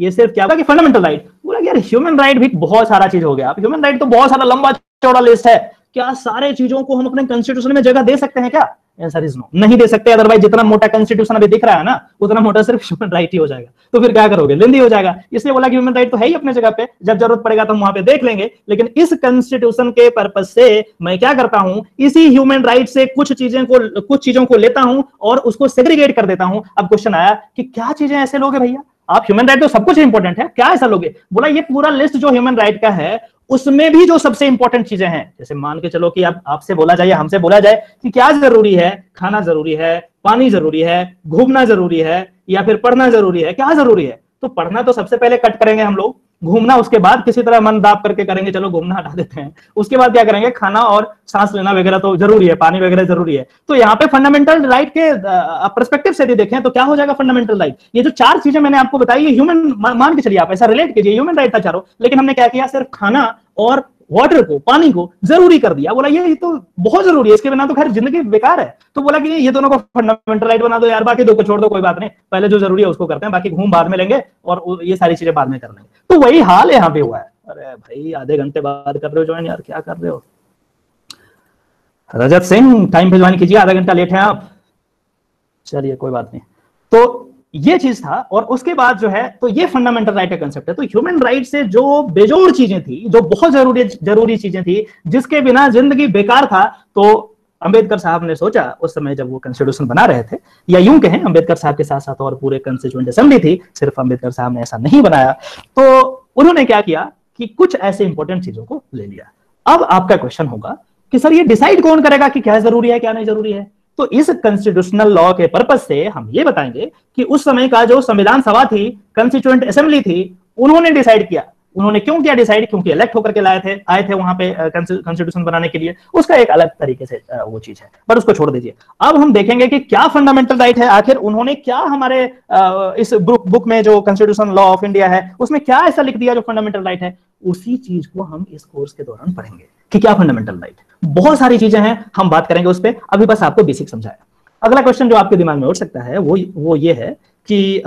ये सिर्फ क्या होगा कि फंडामेंटल राइट। बोला यार ह्यूमन राइट भी बहुत सारा चीज हो गया, अब ह्यूमन राइट तो बहुत सारा लंबा चौड़ा लिस्ट है, क्या सारे चीजों को हम अपने कॉन्स्टिट्यूशन में जगह दे सकते हैं क्या? आंसर इज नो, नहीं दे सकते। अदरवाइज जितना मोटा कॉन्स्टिट्यूशन अभी दिख रहा है ना, उतना मोटा सिर्फ ह्यूमन राइट ही हो जाएगा, तो फिर क्या करोगे, लेंदी हो जाएगा। इसलिए बोला कि ह्यूमन राइट तो है ही अपने जगह पे, जब जरूरत पड़ेगा तो हम वहां पे देख लेंगे, लेकिन इस कॉन्स्टिट्यूशन के पर्पज से मैं क्या करता हूं, इसी ह्यूमन राइट से कुछ चीजों को लेता हूं और उसको सेग्रीगेट कर देता हूं। अब क्वेश्चन आया कि क्या चीजें ऐसे लोगे भैया आप, ह्यूमन राइट तो सब कुछ इंपॉर्टेंट है, क्या ऐसा लोगे? बोला ये पूरा लिस्ट जो ह्यूमन राइट का है उसमें भी जो सबसे इंपॉर्टेंट चीजें हैं, जैसे मान के चलो कि अब आपसे बोला जाए, हमसे बोला जाए कि क्या जरूरी है, खाना जरूरी है, पानी जरूरी है, घूमना जरूरी है, या फिर पढ़ना जरूरी है, क्या जरूरी है? तो पढ़ना तो सबसे पहले कट करेंगे हम लोग, घूमना उसके बाद किसी तरह मन दाप करके करेंगे, चलो घूमना हटा देते हैं, उसके बाद क्या करेंगे, खाना और सांस लेना वगैरह तो जरूरी है, पानी वगैरह जरूरी है। तो यहाँ पे फंडामेंटल राइट के पर्सपेक्टिव से यदि देखें तो क्या हो जाएगा फंडामेंटल राइट, ये जो चार चीजें मैंने आपको बताई, ये ह्यूमन, मान के चलिए आप ऐसा रिलेट कीजिए, ह्यूमन राइट था चारों, लेकिन हमने क्या किया, सिर्फ खाना और वाटर को, पानी को जरूरी कर दिया। बोला ये तो बहुत जरूरी है, इसके बिना तो खैर जिंदगी बेकार है। तो बोला कि ये दोनों को फंडामेंटल राइट बना दो यार, बाकी दो को छोड़ दो, कोई बात नहीं, पहले जो जरूरी है उसको करते हैं, बाकी घूम बाद में लेंगे और ये सारी चीजें बाद में कर लेंगे। तो वही हाल यहाँ पे हुआ है। अरे भाई आधे घंटे बाद कर रहे हो ज्वाइन, यार क्या कर रहे हो? रजत सिंह टाइम पे ज्वाइन कीजिए, आधा घंटा लेट है आप। चलिए कोई बात नहीं। तो ये चीज था, और उसके बाद जो है, तो ये फंडामेंटल राइट का कांसेप्ट है। तो ह्यूमन राइट से जो बेजोड़ चीजें थी, जो बहुत जरूरी चीजें थी, जिसके बिना जिंदगी बेकार था, तो अंबेडकर साहब ने सोचा उस समय जब वो कॉन्स्टिट्यूशन बना रहे थे, या यूं कहें अंबेडकर साहब के साथ साथ और पूरे कॉन्स्टिट्यूएंट असेंबली थी, सिर्फ अंबेडकर साहब ने ऐसा नहीं बनाया, तो उन्होंने क्या किया कि कुछ ऐसे इंपॉर्टेंट चीजों को ले लिया। अब आपका क्वेश्चन होगा कि सर ये डिसाइड कौन करेगा कि क्या जरूरी है क्या नहीं जरूरी है? तो इस कॉन्स्टिट्यूशनल लॉ के पर्पज से हम ये बताएंगे कि उस समय का जो संविधान सभा थी, कॉन्स्टिट्यूएंट असेंबली थी, उन्होंने डिसाइड किया। उन्होंने क्यों किया डिसाइड? क्योंकि इलेक्ट होकर के आए थे वहां पे कॉन्स्टिट्यूशन बनाने के लिए। उसका एक अलग तरीके से वो चीज है, पर उसको छोड़ दीजिए। अब हम देखेंगे कि क्या फंडामेंटल राइट है, आखिर उन्होंने क्या हमारे इस बुक में जो कॉन्स्टिट्यूशन लॉ ऑफ इंडिया है उसमें क्या ऐसा लिख दिया जो फंडामेंटल राइट है। उसी चीज को हम इस कोर्स के दौरान पढ़ेंगे कि क्या फंडामेंटल राइट। बहुत सारी चीजें हैं, हम बात करेंगे उस पर, अभी बस आपको बेसिक समझाया। अगला क्वेश्चन जो आपके दिमाग में उठ सकता है वो ये है कि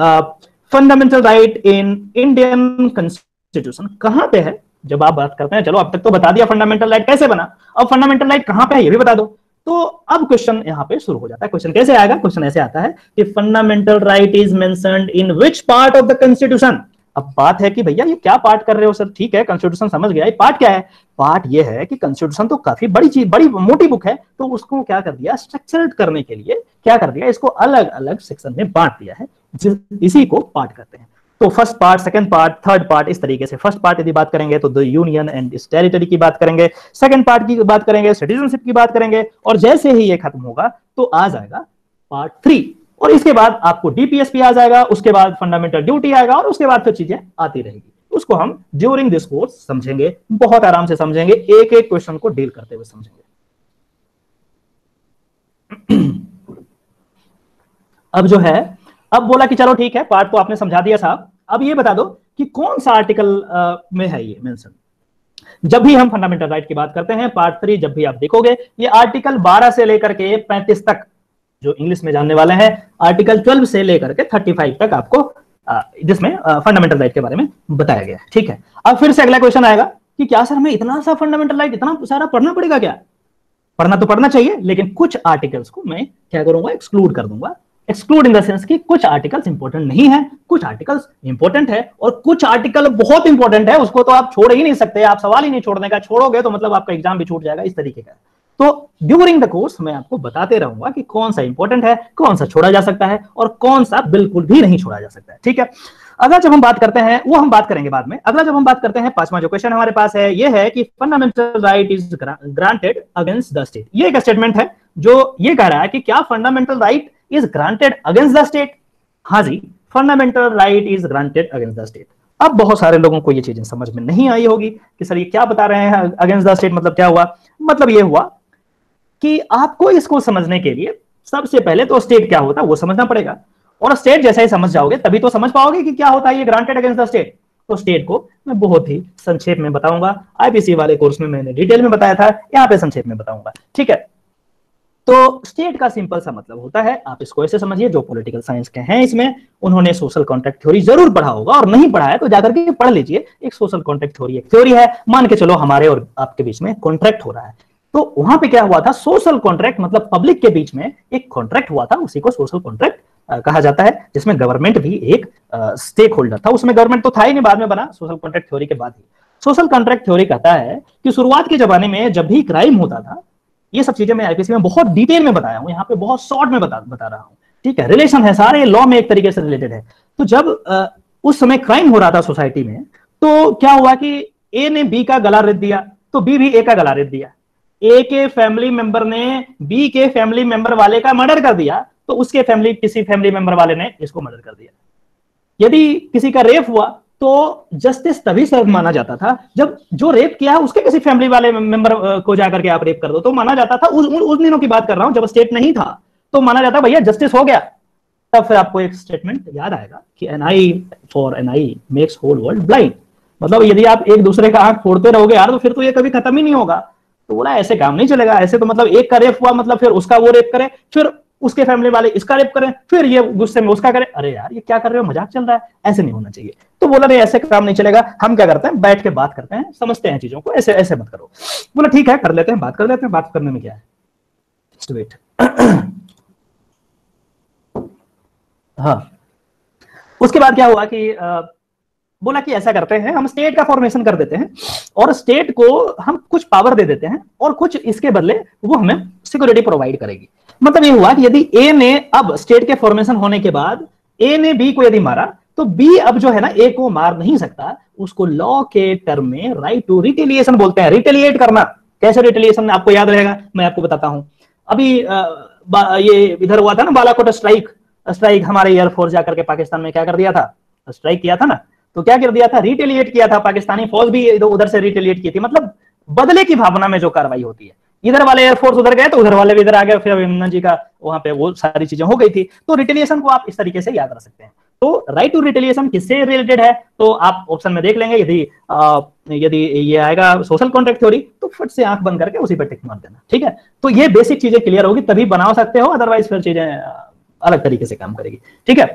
fundamental right in Indian constitution कहां पे है? जब आप बात करते हैं, चलो अब तक तो बता दिया फंडामेंटल राइट कैसे बना, अब फंडामेंटल राइट कहां पे है ये भी बता दो। तो अब क्वेश्चन यहां पे शुरू हो जाता है। क्वेश्चन कैसे आएगा? क्वेश्चन ऐसे आता है कि fundamental right is mentioned in which part of the constitution. अब बात है कि भैया ये क्या पार्ट कर रहे हो सर? ठीक है कॉन्स्टिट्यूशन समझ गया, ये पार्ट क्या है? पार्ट ये है कि कॉन्स्टिट्यूशन तो काफी बड़ी चीज, बड़ी मोटी बुक है, तो उसको क्या कर दिया, स्ट्रक्चर्ड करने के लिए क्या कर दिया, इसको अलग अलग सेक्शन में बांट दिया है, इसी को पार्ट कहते हैं। तो first part, second part, third part, इस तरीके से। फर्स्ट पार्ट यदि बात करेंगे तो the union and it's territory की बात करेंगे, सेकंड पार्ट की बात करेंगे सिटीजनशिप की बात करेंगे, और जैसे ही ये खत्म होगा तो आ जाएगा पार्ट 3, और इसके बाद आपको डीपीएसपी आ जाएगा, उसके बाद फंडामेंटल ड्यूटी आएगा, और उसके बाद फिर चीजें आती रहेगी। उसको हम ड्यूरिंग दिस कोर्स समझेंगे, बहुत आराम से समझेंगे, एक एक क्वेश्चन को डील करते हुए समझेंगे। अब जो है, अब बोला कि चलो ठीक है पार्ट तो आपने समझा दिया साहब, अब ये बता दो कि कौन सा आर्टिकल में है ये मेंशन। जब भी हम फंडामेंटल राइट की बात करते हैं, पार्ट 3 जब भी आप देखोगे, ये आर्टिकल 12 से लेकर के 35 तक, जो इंग्लिश में जानने वाले हैं, आर्टिकल 12 से लेकर के 35 तक आपको जिसमें फंडामेंटल राइट के बारे में बताया गया है। ठीक है, अब फिर से अगला क्वेश्चन आएगा कि क्या सर हमें इतना सा फंडामेंटल राइट, इतना सारा पढ़ना पड़ेगा क्या? पढ़ना तो पढ़ना चाहिए, लेकिन कुछ आर्टिकल्स को मैं क्या करूंगा, एक्सक्लूड कर दूंगा। एक्सक्लूड इन द सेंस कि कुछ आर्टिकल्स इंपॉर्टेंट नहीं है, कुछ आर्टिकल्स इंपॉर्टेंट है, और कुछ आर्टिकल बहुत इंपॉर्टेंट है, उसको तो आप छोड़ ही नहीं सकते, आप सवाल ही नहीं छोड़ने का, छोड़ोगे तो मतलब आपका एग्जाम भी छूट जाएगा, इस तरीके का। तो ड्यूरिंग द कोर्स मैं आपको बताते रहूंगा कि कौन सा इंपॉर्टेंट है, कौन सा छोड़ा जा सकता है, और कौन सा बिल्कुल भी नहीं छोड़ा जा सकता है, ठीक है। अगला जब हम बात करते हैं, वो हम बात करेंगे बाद में। अगला जब हम बात करते हैं, पांचवा जो क्वेश्चन हमारे पास है, ये है कि fundamental right is granted against the state. ये एक स्टेटमेंट है जो ये कह रहा है कि क्या fundamental right is granted against the state. हाँ जी, fundamental right is granted against the state. अब बहुत सारे लोगों को ये चीजें समझ में नहीं आई होगी कि सर ये क्या बता रहे हैं, अगेंस्ट द स्टेट मतलब क्या हुआ। मतलब ये हुआ कि आपको इसको समझने के लिए सबसे पहले तो स्टेट क्या होता है वो समझना पड़ेगा, और स्टेट जैसे ही समझ जाओगे तभी तो समझ पाओगे कि क्या होता है ये ग्रांटेड अगेंस्ट द स्टेट। तो स्टेट को मैं बहुत ही संक्षेप में बताऊंगा, आईपीसी वाले कोर्स में मैंने डिटेल में बताया था, यहाँ पे संक्षेप में बताऊंगा, ठीक है। तो स्टेट का सिंपल सा मतलब होता है, आप इसको ऐसे समझिए, जो पॉलिटिकल साइंस के हैं इसमें उन्होंने सोशल कॉन्ट्रैक्ट थ्योरी जरूर पढ़ा होगा, और नहीं पढ़ा है तो जाकर के पढ़ लीजिए। एक सोशल कॉन्ट्रैक्ट थ्योरी एक थ्योरी है, मान के चलो हमारे और आपके बीच में कॉन्ट्रैक्ट हो रहा है, तो वहां पे क्या हुआ था, सोशल कॉन्ट्रैक्ट मतलब पब्लिक के बीच में एक कॉन्ट्रैक्ट हुआ था, उसी को सोशल कॉन्ट्रैक्ट कहा जाता है, जिसमें गवर्नमेंट भी एक स्टेक होल्डर था। उसमें गवर्नमेंट तो था ही नहीं, बाद में बना सोशल कॉन्ट्रैक्ट थ्योरी के बाद ही। सोशल कॉन्ट्रैक्ट थ्योरी कहता है कि शुरुआत के जमाने में जब भी क्राइम होता था, ये सब चीजें मैं आईपीसी में बहुत डिटेल में बताया हूं, यहाँ पे बहुत शॉर्ट में बता रहा हूं, ठीक है। रिलेशन है, सारे लॉ में एक तरीके से रिलेटेड है। तो जब उस समय क्राइम हो रहा था सोसाइटी में, तो क्या हुआ कि ए ने बी का गला रेत दिया, तो बी भी ए का गला रेत दिया। ए के फैमिली मेंबर ने बी के फैमिली मेंबर वाले का मर्डर कर दिया, तो उसके किसी फैमिली मेंबर वाले ने इसको मर्डर कर दिया। यदि किसी का रेप हुआ तो जस्टिस तभी सर्व माना जाता था जब जो रेप किया है उसके किसी फैमिली वाले मेंबर को जाकर के आप रेप कर दो, तो माना जाता था। उस दिनों की बात कर रहा हूं, जब स्टेट नहीं था, तो माना जाता भैया जस्टिस हो गया। तब फिर आपको एक स्टेटमेंट याद आएगा कि an eye for an eye makes whole world blind. मतलब यदि आप एक दूसरे का आंख फोड़ते रहोगे यार, तो फिर तो ये कभी खत्म ही नहीं होगा। तो बोला ऐसे काम नहीं चलेगा, ऐसे तो मतलब एक का रेप हुआ मतलब फिर उसका वो रेप करे, फिर उसके फैमिली वाले इसका रेप करें, फिर ये गुस्से में उसका करे। अरे यार ये क्या कर रहे हो, मजाक चल रहा है, ऐसे नहीं होना चाहिए। तो बोला नहीं ऐसे काम नहीं चलेगा, हम क्या करते हैं बैठ के बात करते हैं, समझते हैं चीजों को, ऐसे ऐसे मत करो। बोला ठीक है कर लेते हैं, बात कर लेते हैं, बात करने में क्या है, वेट। हाँ, उसके बाद क्या हुआ कि बोला कि ऐसा करते हैं, हम स्टेट का फॉर्मेशन कर देते हैं, और स्टेट को हम कुछ पावर दे देते हैं, और कुछ इसके बदले वो हमें सिक्योरिटी प्रोवाइड करेगी। मतलब ये हुआ कि यदि ए ने, अब स्टेट के फॉर्मेशन होने के बाद ए ने बी को यदि मारा, तो बी अब जो है ना ए को मार नहीं सकता, उसको लॉ के टर्म में राइट टू रिटेलिएशन बोलते हैं। रिटेलिएट करना, कैसे रिटेलिएशन आपको याद रहेगा, मैं आपको बताता हूं। अभी ये इधर हुआ था ना बालाकोट स्ट्राइक, हमारे एयरफोर्स जाकर के पाकिस्तान में क्या कर दिया था, स्ट्राइक किया था ना, तो क्या कर दिया था, रिटेलिएट किया था। पाकिस्तानी फौज भी उधर से रिटेलिएट की थी, मतलब बदले की भावना में जो कार्रवाई होती है। इधर वाले एयरफोर्स उधर गए तो उधर वाले भी इधर आ गए, फिर अभिनंदन जी का वहां पे वो सारी चीजें हो गई थी। तो रिटेलिएशन को आप इस तरीके से याद रख सकते हैं। तो राइट टू रिटेलिएशन किससे रिलेटेड है, तो आप ऑप्शन में देख लेंगे, यदि ये आएगा सोशल कॉन्ट्रैक्ट थ्योरी, तो फट से आंख बंद करके उसी पर टिक मार देना, ठीक है। तो ये बेसिक चीजें क्लियर होगी तभी बना सकते हो, अदरवाइज फिर चीजें अलग तरीके से काम करेगी, ठीक है।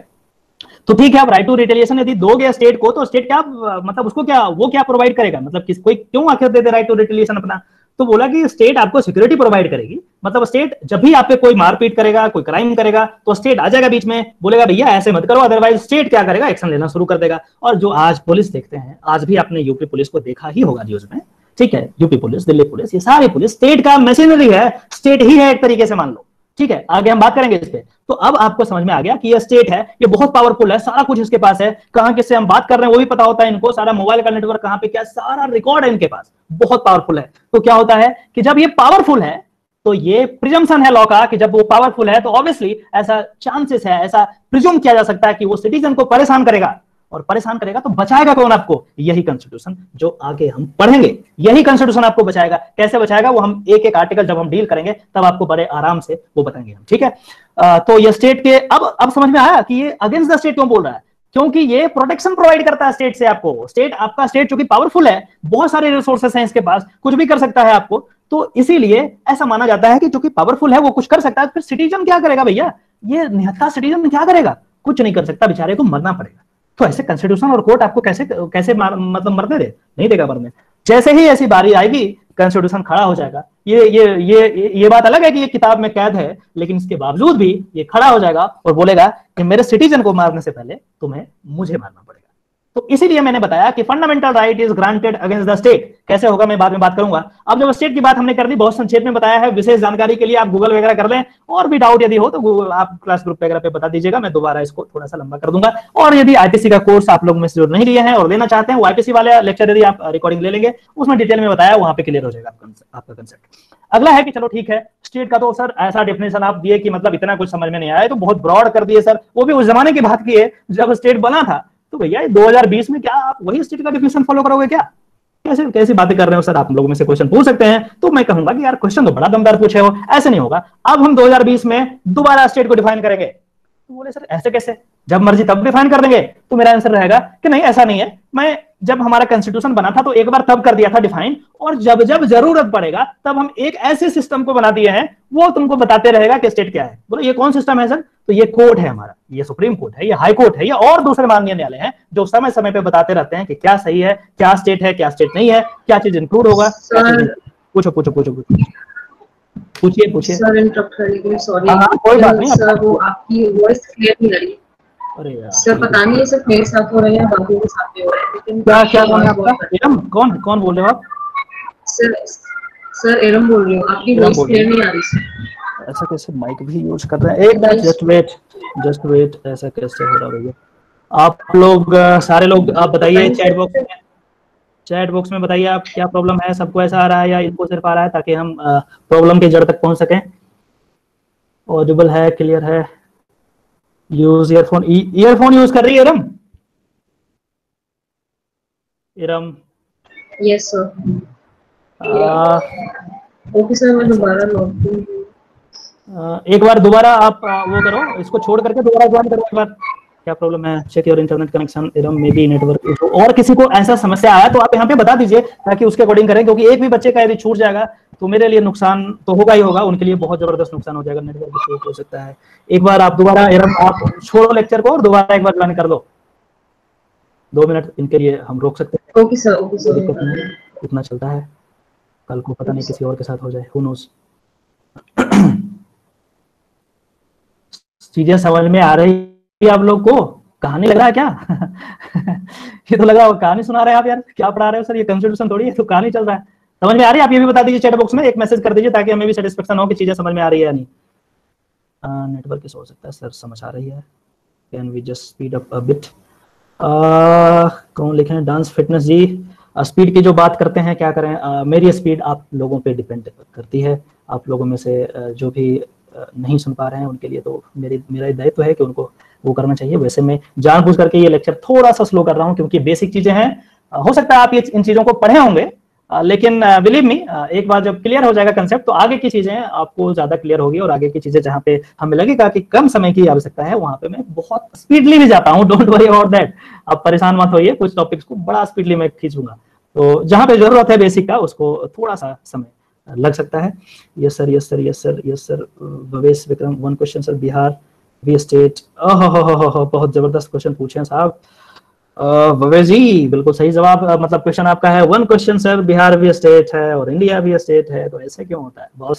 तो ठीक है, अब राइट टू रिटेलिएशन यदि दोगे स्टेट को, तो स्टेट क्या मतलब उसको क्या, वो क्या प्रोवाइड करेगा, मतलब कोई क्यों आखिर दे दे राइट टू रिटेलिएशन अपना। तो बोला कि स्टेट आपको सिक्योरिटी प्रोवाइड करेगी। मतलब स्टेट जब भी आप पे कोई मारपीट करेगा, कोई क्राइम करेगा, तो स्टेट आ जाएगा बीच में, बोलेगा भैया ऐसे मत करो, अदरवाइज स्टेट क्या करेगा, एक्शन लेना शुरू कर देगा। और जो आज पुलिस देखते हैं, आज भी आपने यूपी पुलिस को देखा ही होगा न्यूज में, ठीक है, यूपी पुलिस, दिल्ली पुलिस, ये सारी पुलिस स्टेट का मशीनरी है, स्टेट ही है एक तरीके से मान लो, ठीक है। आगे हम बात करेंगे इस पे। तो अब आपको समझ में आ गया कि ये स्टेट है, ये बहुत पावरफुल है, सारा कुछ इसके पास है, कहां किससे हम बात कर रहे हैं वो भी पता होता है इनको, सारा मोबाइल का नेटवर्क कहां पे क्या, सारा रिकॉर्ड है इनके पास, बहुत पावरफुल है। तो क्या होता है कि जब ये पावरफुल है, तो ये प्रिजम्पशन है लॉ का कि जब वो पावरफुल है तो ऑब्वियसली ऐसा चांसेस है, ऐसा प्रिज्यूम किया जा सकता है कि वो सिटीजन को परेशान करेगा, और परेशान करेगा तो बचाएगा कौन आपको, यही कॉन्स्टिट्यूशन जो आगे हम पढ़ेंगे, यही कॉन्स्टिट्यूशन आपको बचाएगा। कैसे बचाएगा वो हम एक एक आर्टिकल जब हम डील करेंगे तब आपको बड़े आराम से वो बताएंगे हम, ठीक है। तो ये स्टेट के अब समझ में आया कि ये अगेंस्ट द स्टेट क्यों बोल रहा है, क्योंकि ये प्रोटेक्शन प्रोवाइड करता है स्टेट से आपको। स्टेट, आपका स्टेट चूंकि पावरफुल है, बहुत सारे रिसोर्सेस हैं इसके पास, कुछ भी कर सकता है आपको, तो इसीलिए ऐसा माना जाता है कि चूंकि पावरफुल है वो कुछ कर सकता है। फिर सिटीजन क्या करेगा भैया, ये निहत्था सिटीजन क्या करेगा, कुछ नहीं कर सकता, बेचारे को मरना पड़ेगा। तो ऐसे कॉन्स्टिट्यूशन और कोर्ट आपको कैसे मतलब मरने दे, नहीं देगा मरने। जैसे ही ऐसी बारी आएगी कॉन्स्टिट्यूशन खड़ा हो जाएगा। ये बात अलग है कि ये किताब में कैद है, लेकिन इसके बावजूद भी ये खड़ा हो जाएगा और बोलेगा कि मेरे सिटीजन को मारने से पहले तुम्हें मुझे मारना पड़ेगा। तो इसीलिए मैंने बताया कि fundamental right is granted against the state. कैसे होगा मैं बाद में बात करूंगा। अब जब स्टेट की बात हमने कर दी, बहुत संक्षेप में बताया है, विशेष जानकारी के लिए आप गूगल वगैरह कर लें, और भी डाउट यदि हो तो गूगल आप क्लास ग्रुप वगैरह पे बता दीजिएगा, मैं दोबारा इसको थोड़ा सा लंबा कर दूंगा। और यदि आईपीसी का कोर्स आप लोग में से जो नहीं लिए हैं और लेना चाहते हैं, वो आईपीसी वाले लेक्चर यदि आप रिकॉर्डिंग ले लेंगे, उसमें डिटेल में बताया, वहां पे क्लियर हो जाएगा आपका कंसेप्ट। अगला है कि चलो ठीक है, स्टेट का तो सर ऐसा डेफिनेशन आप दिए कि मतलब इतना कुछ समझ में नहीं आया, तो बहुत ब्रॉड कर दिए सर, वो भी उस जमाने की बात की है जब स्टेट बना था। तो भैया 2020 में क्या आप वही स्टेट का डेफिनेशन फॉलो करोगे क्या? कैसे कैसी बातें कर रहे हो सर? आप लोगों में से क्वेश्चन पूछ सकते हैं, तो मैं कहूंगा कि यार क्वेश्चन तो बड़ा दमदार पूछे हो, ऐसे नहीं होगा। अब हम 2020 में दोबारा स्टेट को डिफाइन करेंगे। तो बोले सर ऐसे कैसे, जब मर्जी तब डिफाइन कर देंगे? तो मेरा आंसर रहेगा कि नहीं, ऐसा नहीं है। मैं जब हमारा कॉन्स्टिट्यूशन बना था तो एक बार तब कर दिया था डिफाइन, और जब जब जरूरत पड़ेगा तब हम एक ऐसे सिस्टम को बना दिए हैं, वो तुमको बताते रहेगा कि स्टेट क्या है। बोलो ये कौन सिस्टम है सर? तो ये कोर्ट है हमारा, ये सुप्रीम कोर्ट है, ये हाई कोर्ट है, ये और दूसरे माननीय न्यायालय हैं जो समय समय पे बताते रहते हैं कि क्या सही है, क्या स्टेट है, क्या स्टेट नहीं है, क्या चीज इंक्लूड होगा। पूछो पूछो पूछो पूछिए पूछिए। सर इंटरप्ट करने के लिए सॉरी। कोई बात नहीं सर वो आपकी वॉइस क्लियर नहीं आ रही। अरे यार सर पता नहीं है सिर्फ मेरे साथ हो रहा है या बाकियों के साथ भी हो रहा है, लेकिन क्या नाम है आपका? एरम? कौन बोल रहे हो आप? सर एरम बोल रही हूँ, आपकी वॉइस क्लियर नहीं आ रही सर। ऐसा कैसे? माइक भी यूज कर रहे हैं? एक मिनट, जस्ट वेट, ऐसा कैसे हो रहा है भैया? आप लोग सारे लोग आप बताइए चैट बॉक्स में बताइए आप क्या प्रॉब्लम है, सबको ऐसा आ रहा है या इनको सिर्फ आ रहा है, ताकि हम प्रॉब्लम की जड़ तक पहुंच सकें। ऑडिबल है, क्लियर है? यूज ईयरफोन यूज कर रही है Iram? Yes sir. Okay sir, मैं दोबारा लॉग एक बार दोबारा आप वो करो, इसको छोड़ करके दोबारा ज्वाइन करो एक बार। क्या प्रॉब्लम है? Check your internet connection um may be network issue. और किसी को ऐसा समस्या आया तो आप यहाँ पे बता दीजिए, ताकि उसके अकॉर्डिंग करें, क्योंकि एक भी बच्चे का यदि छूट जाएगा तो मेरे लिए नुकसान तो होगा ही होगा, उनके लिए बहुत जबरदस्त नुकसान हो जाएगा, नेटवर्क इशू हो सकता है। एक बार आप दोबारा एरम आप छोड़ो लेक्चर को और दोबारा एक बार ज्वाइन कर लो, 2 मिनट इनके लिए हम रोक सकते हैं। Okay sir. इतना चलता है, कल को पता नहीं किसी और के साथ हो जाए, हु नोस। चीजें समझ में आ रही है आप लोग को? कहानी लग रहा है क्या? ये तो लगा कहानी सुना रहे हैं आप यार, क्या पढ़ा रहे हो सर? ये कॉन्स्टिट्यूशन थोड़ी है, तो कहानी चल रहा है। समझ में आ रही है? आप ये भी बता दीजिए चैट बॉक्स में, एक मैसेज कर दीजिए, ताकि हमें भी सेटिस्फेक्शन हो कि चीजें समझ में आ रही है या नहीं। नेटवर्क इशू हो सकता है सर, समझ आ रही है। Can we just speed up a bit? कौन लिखे हैं? डांस फिटनेस जी। स्पीड की जो बात करते हैं, क्या करें, मेरी स्पीड आप लोगों पे डिपेंड करती है। आप लोगों में से जो भी नहीं सुन पा रहे हैं उनके लिए तो मेरा दायित्व है कि उनको वो करना चाहिए। वैसे मैं जानबूझ करके ये लेक्चर थोड़ा सा स्लो कर रहा हूँ, क्योंकि बेसिक चीजें हैं। हो सकता है आप ये इन चीजों को पढ़े होंगे, लेकिन बिलीव मी, एक बार जब क्लियर हो जाएगा कंसेप्ट तो आगे की चीजें आपको ज्यादा क्लियर होगी, और आगे की चीजें जहाँ पे हमें लगेगा कि कम समय की आवश्यकता है, वहां पे मैं बहुत स्पीडली भी जाता हूँ। डोंट वरी अबाउट दैट, आप परेशान मत होइए, कुछ टॉपिक्स को बड़ा स्पीडली मैं खींचूंगा। तो जहां पे जरूरत है बेसिक का, उसको थोड़ा सा समय लग सकता है। Yes sir, yes sir, yes sir, yes sir. Bhavesh Vikram, 1 question sir, Bihar v state. बहुत जबरदस्त क्वेश्चन पूछे हैं साहब। भवेश जी बिल्कुल सही जवाब, मतलब क्वेश्चन आपका है 1 क्वेश्चन सर, बिहार भी स्टेट है और इंडिया भी स्टेट है, तो ऐसे क्यों होता है? बहुत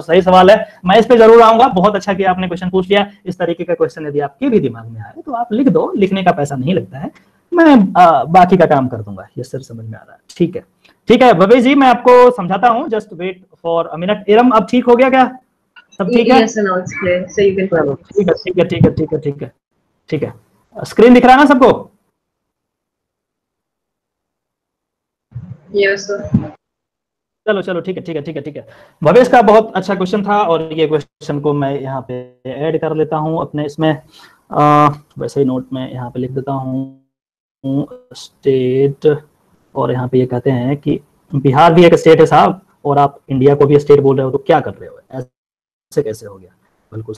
सही सवाल है, मैं इस पे जरूर आऊंगा। बहुत अच्छा कि आपने क्वेश्चन पूछ लिया। इस तरीके का क्वेश्चन यदि आपके भी दिमाग में आए तो आप लिख दो, लिखने का पैसा नहीं लगता है, मैं बाकी का काम कर दूंगा। ये सर समझ में आ रहा है, ठीक है ठीक है। भवेश जी मैं आपको समझाता हूँ, just wait for a minute. Um अब ठीक हो गया क्या? सब ठीक है? ठीक है। स्क्रीन दिख रहा है ना सबको? Yes sir. चलो ठीक है। भवेश का बहुत अच्छा क्वेश्चन था, और ये क्वेश्चन को मैं यहाँ पे ऐड कर लेता हूँ अपने इसमें। वैसे ही नोट में यहाँ पे लिख देता हूँ स्टेट, और यहाँ पे ये कहते हैं कि बिहार भी एक स्टेट है साहब, और आप इंडिया को भी स्टेट बोल रहे हो, तो क्या कर रहे हो? ऐसे कैसे हो गया? बिल्कुल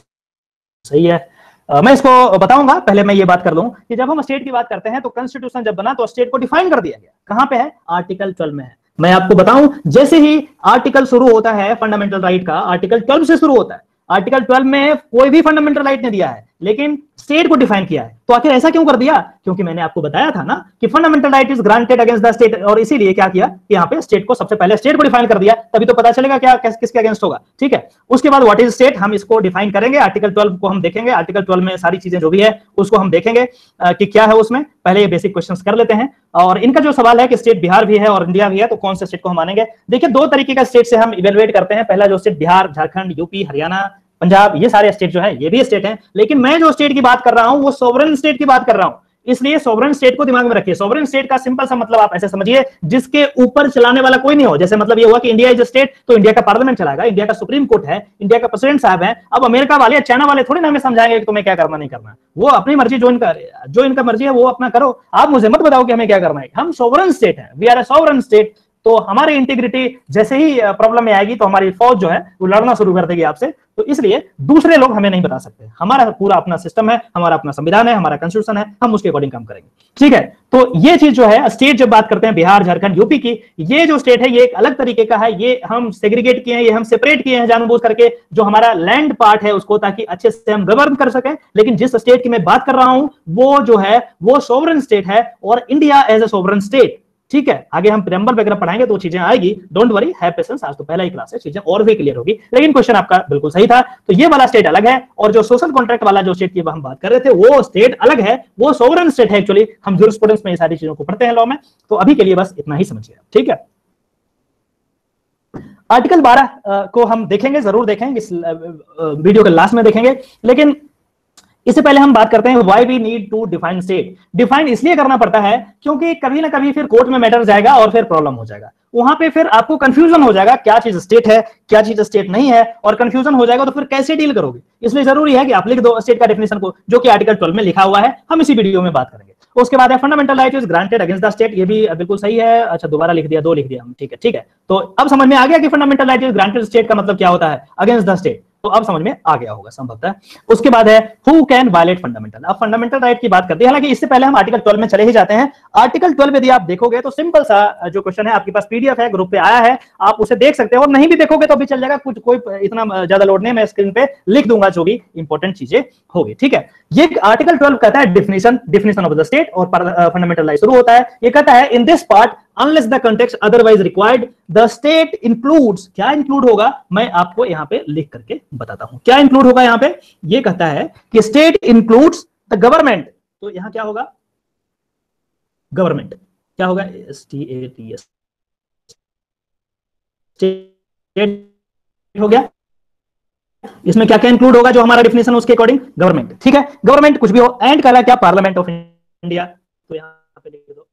सही है। मैं इसको बताऊंगा, पहले मैं ये बात कर लूं कि जब हम स्टेट की बात करते हैं तो कॉन्स्टिट्यूशन जब बना तो स्टेट को डिफाइन कर दिया गया। कहां पे है? आर्टिकल 12 में है। मैं आपको बताऊं, जैसे ही आर्टिकल शुरू होता है फंडामेंटल राइट का, आर्टिकल 12 से शुरू होता है। आर्टिकल 12 में कोई भी फंडामेंटल राइट नहीं दिया है लेकिन स्टेट को डिफाइन किया है। तो आखिर ऐसा क्यों कर दिया? क्योंकि मैंने आपको बताया था ना कि fundamental right is granted against the state, और इसीलिए क्या किया कि यहाँ पे स्टेट को सबसे पहले स्टेट को डिफाइन कर दिया, तभी तो पता चलेगा क्या किसके अगेंस्ट होगा। ठीक है, उसके बाद व्हाट इज स्टेट हम इसको डिफाइन करेंगे, आर्टिकल 12 को हम देखेंगे, आर्टिकल 12 में सारी चीजें जो भी है उसको हम देखेंगे कि क्या है उसमें। पहले ये बेसिक क्वेश्चंस कर लेते हैं। और इनका जो सवाल है कि स्टेट बिहार भी है और इंडिया भी है, तो कौन से स्टेट को हम मानेंगे? देखिए, दो तरीके का स्टेट से हम इवेलुएट करते हैं। पहला जो स्टेट बिहार, झारखंड, यूपी, हरियाणा, पंजाब, ये सारे स्टेट जो है ये भी स्टेट हैं, लेकिन मैं जो स्टेट की बात कर रहा हूं वो सोवरेन स्टेट की बात कर रहा हूं। इसलिए सोवरेन स्टेट को दिमाग में रखिए। सोवरेन स्टेट का सिंपल सा मतलब आप ऐसे समझिए, जिसके ऊपर चलाने वाला कोई नहीं हो। जैसे मतलब ये हुआ कि इंडिया इज अ स्टेट, तो इंडिया का पार्लियामेंट चलाएगा, इंडिया का सुप्रीम कोर्ट है, इंडिया का प्रेसिडेंट साहब है। अब अमेरिका वाले, चाइना वाले थोड़ी ना हमें समझाएंगे कि तुम्हें क्या करना नहीं करना। वो अपनी मर्जी, जो इनका मर्जी है वो अपना करो। आप मुझे मत बताओ कि हमें क्या करना है। हम सोवरेन स्टेट है, we are a sovereign state. तो हमारी इंटीग्रिटी जैसे ही प्रॉब्लम में आएगी तो हमारी फौज जो है वो लड़ना शुरू कर देगी आपसे। तो इसलिए दूसरे लोग हमें नहीं बता सकते। हमारा पूरा अपना सिस्टम है, हमारा अपना संविधान है, हमारा कॉन्स्टिट्यूशन है, हम उसके अकॉर्डिंग काम करेंगे। ठीक है, तो ये चीज जो है स्टेट जब बात करते हैं बिहार, झारखंड, यूपी की, ये जो स्टेट है ये एक अलग तरीके का है। ये हम सेग्रीगेट किए हैं, ये हम सेपरेट किए हैं जानबूझ करके, जो हमारा लैंड पार्ट है उसको, ताकि अच्छे से हम गवर्न कर सकें। लेकिन जिस स्टेट की मैं बात कर रहा हूं वो जो है वो सोवरेन स्टेट है, और India as a sovereign state. ठीक है, आगे हम प्रेम्बल वगैरह पढ़ाएंगे तो चीजें आएगी, डोंट वरी, हैव पेशेंस। आज तो पहला ही क्लास है, चीजें और भी क्लियर होगी। लेकिन क्वेश्चन आपका बिल्कुल सही था। तो ये वाला स्टेट अलग है, और जो सोशल कॉन्ट्रैक्ट वाला जो स्टेट की हम बात कर रहे थे वो स्टेट अलग है, वो सोवरेन स्टेट है। एक्चुअली हम ज्यूरिस्प्रूडेंस में ये सारी चीजों को पढ़ते हैं लॉ में। तो अभी के लिए बस इतना ही समझिए, ठीक है। आर्टिकल 12 को हम देखेंगे, जरूर देखेंगे, इस वीडियो के लास्ट में देखेंगे। लेकिन इससे पहले हम बात करते हैं why we need to define state. Define इसलिए करना पड़ता है क्योंकि कभी ना कभी फिर कोर्ट में मैटर जाएगा और फिर प्रॉब्लम हो जाएगा। वहां पे फिर आपको कंफ्यूजन हो जाएगा, क्या चीज स्टेट है, क्या चीज स्टेट नहीं है, और कंफ्यूजन हो जाएगा तो फिर कैसे डील करोगे। इसलिए जरूरी है कि आप लिख दो स्टेट का डेफिनेशन को, जो कि आर्टिकल 12 में लिखा हुआ है। हम इसी वीडियो में बात करेंगे। उसके बाद है fundamental right is granted against the state. ये भी बिल्कुल सही है। अच्छा, दोबारा लिख दिया, दो लिख दिया हम, ठीक है ठीक है। तो अब समझ में आ गया कि fundamental right is granted state का मतलब क्या होता है, अगेंस्ट द स्टेट। तो अब समझ में आ गया होगा संभवतः। उसके बाद है हु कैन वायलेट फंडामेंटल। अब फंडामेंटल राइट की बात करते हैं, हालांकि इससे पहले हम आर्टिकल 12 में चले ही जाते हैं। आर्टिकल 12 यदि आप देखोगे तो सिंपल सा जो क्वेश्चन है, आपके पास पीडीएफ है, ग्रुप पे आया है, आप उसे देख सकते हो, और नहीं भी देखोगे तो भी चल जाएगा, कुछ कोई इतना ज्यादा लोड नहीं। मैं स्क्रीन पे लिख दूंगा जो भी इंपॉर्टेंट चीजें होगी, ठीक है। ये आर्टिकल 12 कहता है डिफिनेशन ऑफ द स्टेट, और फंडामेंटल राइट शुरू होता है। ये कहता है in this part unless the context otherwise required the state includes। क्या इंक्लूड होगा मैं आपको यहां पे लिख करके बताता हूं। क्या इंक्लूड होगा यहां पे? ये कहता है कि स्टेट इंक्लूड्स द गवर्नमेंट। तो यहां क्या होगा? गवर्नमेंट क्या होगा? STATS, स्टेट हो गया। इसमें क्या क्या इंक्लूड होगा जो हमारा डेफिनेशन उसके अकॉर्डिंग? गवर्नमेंट, ठीक है। गवर्नमेंट कुछ भी हो, एंड कह रहा है क्या? Parliament of India. तो यहां पे लिख दो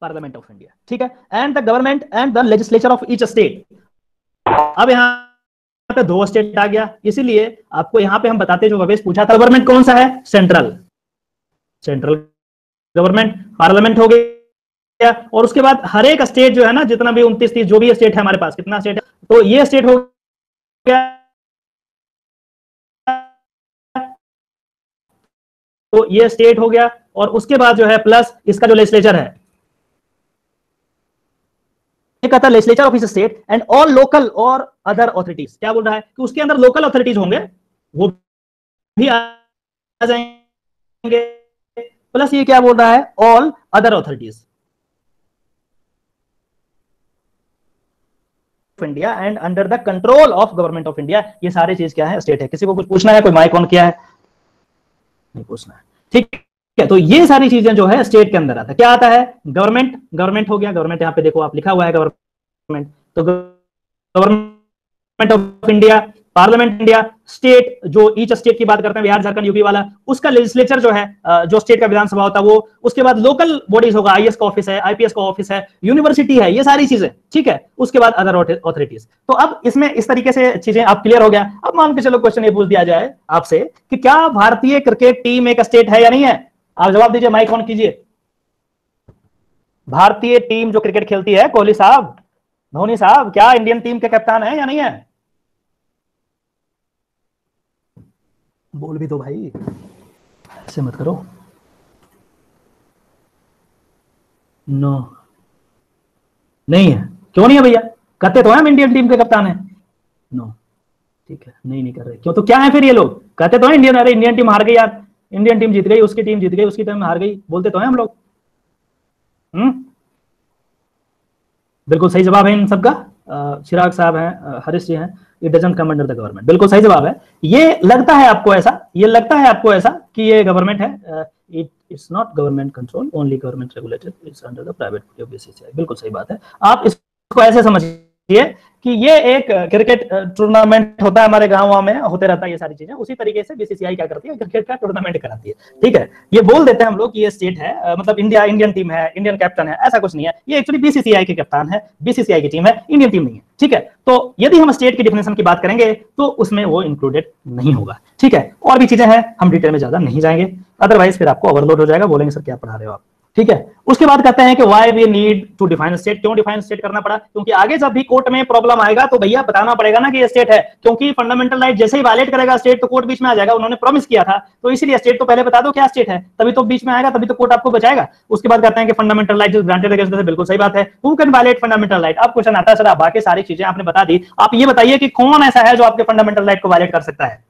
पार्लियामेंट ऑफ इंडिया, ठीक है। And the government and the legislature of each state. अब यहां पे दो स्टेट आ गया, इसीलिए आपको यहां पे हम बताते, जो भवेश पूछा था, गवर्नमेंट कौन सा है? Central government. पार्लियामेंट हो गया, और उसके बाद हर एक स्टेट जो है ना, जितना भी 29-30 जो भी स्टेट है हमारे पास, कितना स्टेट है, तो ये स्टेट हो गया, तो ये स्टेट हो गया। और उसके बाद जो है प्लस इसका जो लेजिस्लेचर है, कहता है legislature of state and all local और अदर ऑथोरिटीज। क्या बोल रहा है कि उसके अंदर लोकल ऑथोरिटीज होंगे, वो भी आ जाएंगे। प्लस ये क्या बोल रहा है? All other authorities of India and under the control of government of India. ये सारी चीज क्या है? स्टेट है। किसी को कुछ पूछना है? कोई माइक ऑन किया है? नहीं पूछना है, ठीक है। तो ये सारी चीजें जो है स्टेट के अंदर आता है। क्या आता है? गवर्नमेंट हो गया। गवर्नमेंट यहां पे देखो आप लिखा हुआ है गवर्नमेंट, तो government of India, parliament India, state जो ईच स्टेट की बात करते हैं, बिहार, झारखंड, यूपी वाला, उसका लेजिस्लेचर जो है, जो स्टेट का विधानसभा होता है वो। उसके बाद लोकल बॉडीज होगा, आईएएस का ऑफिस है, आईपीएस का ऑफिस है, यूनिवर्सिटी है, ये सारी चीजें, ठीक है। उसके बाद अदर ऑथोरिटीज। तो अब इसमें इस तरीके से चीजें आप क्लियर हो गया। अब मान के चलो क्वेश्चन ये पूछ दिया जाए आपसे कि क्या भारतीय क्रिकेट टीम एक स्टेट है या नहीं है? आप जवाब दीजिए, माइक ऑन कीजिए। भारतीय टीम जो क्रिकेट खेलती है, कोहली साहब, धोनी साहब, क्या इंडियन टीम के कप्तान है या नहीं है? बोल भी दो भाई, ऐसे मत करो। नो, नहीं है। क्यों नहीं है भैया? कहते तो हम इंडियन टीम के कप्तान है। नो, ठीक है, नहीं कर रहे। क्यों? तो क्या है फिर ये लोग? कहते तो है इंडियन, अरे इंडियन टीम हार गई यार, इंडियन टीम जीत गई, उसकी टीम जीत गई, उसकी टीम हार गई, बोलते तो है हम लोग। बिल्कुल सही जवाब है इन सबका। चिराग साहब हैं, हरीश जी हैं, it doesn't come under the government, बिल्कुल सही जवाब है। ये लगता है आपको ऐसा, ये लगता है आपको ऐसा कि ये गवर्नमेंट है, it's not government control, only government regulated, it's under the private body of BCCI. बिल्कुल सही बात है। आप इसको ऐसे समझिए कि ये एक क्रिकेट टूर्नामेंट होता है, हमारे गांव में होते रहता है ये सारी चीजें, उसी तरीके से बीसीसीआई क्या करती है, क्रिकेट का टूर्नामेंट कराती है। ठीक है, ये बोल देते हैं हम लोग कि ये स्टेट है, मतलब इंडिया, इंडियन टीम है, इंडियन कैप्टन है, ऐसा कुछ नहीं है। ये एक्चुअली बीसीसीआई के कप्तान है, बीसीसीआई की टीम है, इंडियन टीम नहीं है। ठीक है, तो यदि हम स्टेट की डिफिनेशन की बात करेंगे तो उसमें वो इंक्लूडेड नहीं होगा। ठीक है, और भी चीजें हैं, हम डिटेल में ज्यादा नहीं जाएंगे, अदरवाइज फिर आपको ओवरलोड हो जाएगा, बोलेंगे सर क्या पढ़ा रहे हो आप। ठीक है, उसके बाद कहते हैं कि why we need to define state, क्यों डिफाइन स्टेट करना पड़ा, क्योंकि आगे जब भी कोर्ट में प्रॉब्लम आएगा तो भैया बताना पड़ेगा ना कि ये स्टेट है, क्योंकि फंडामेंटल राइट जैसे ही वायलेट करेगा स्टेट तो कोर्ट बीच में आ जाएगा, उन्होंने प्रॉमिस किया था, तो इसलिए स्टेट तो पहले बता दो क्या स्टेट है, तभी तो बीच में आएगा, तभी तो कोर्ट आपको बचाएगा। उसके बाद कहते हैं कि फंडामेंटल राइट ग्रांटेड अगेंस्ट, बिल्कुल सही बात है, who can violate fundamental right. अब क्वेश्चन आता है सर, बाकी सारी चीजें आपने बता दी, आप ये बताइए कि कौन ऐसा है जो आपके फंडामेंटल राइट को वायलेट कर सकता है।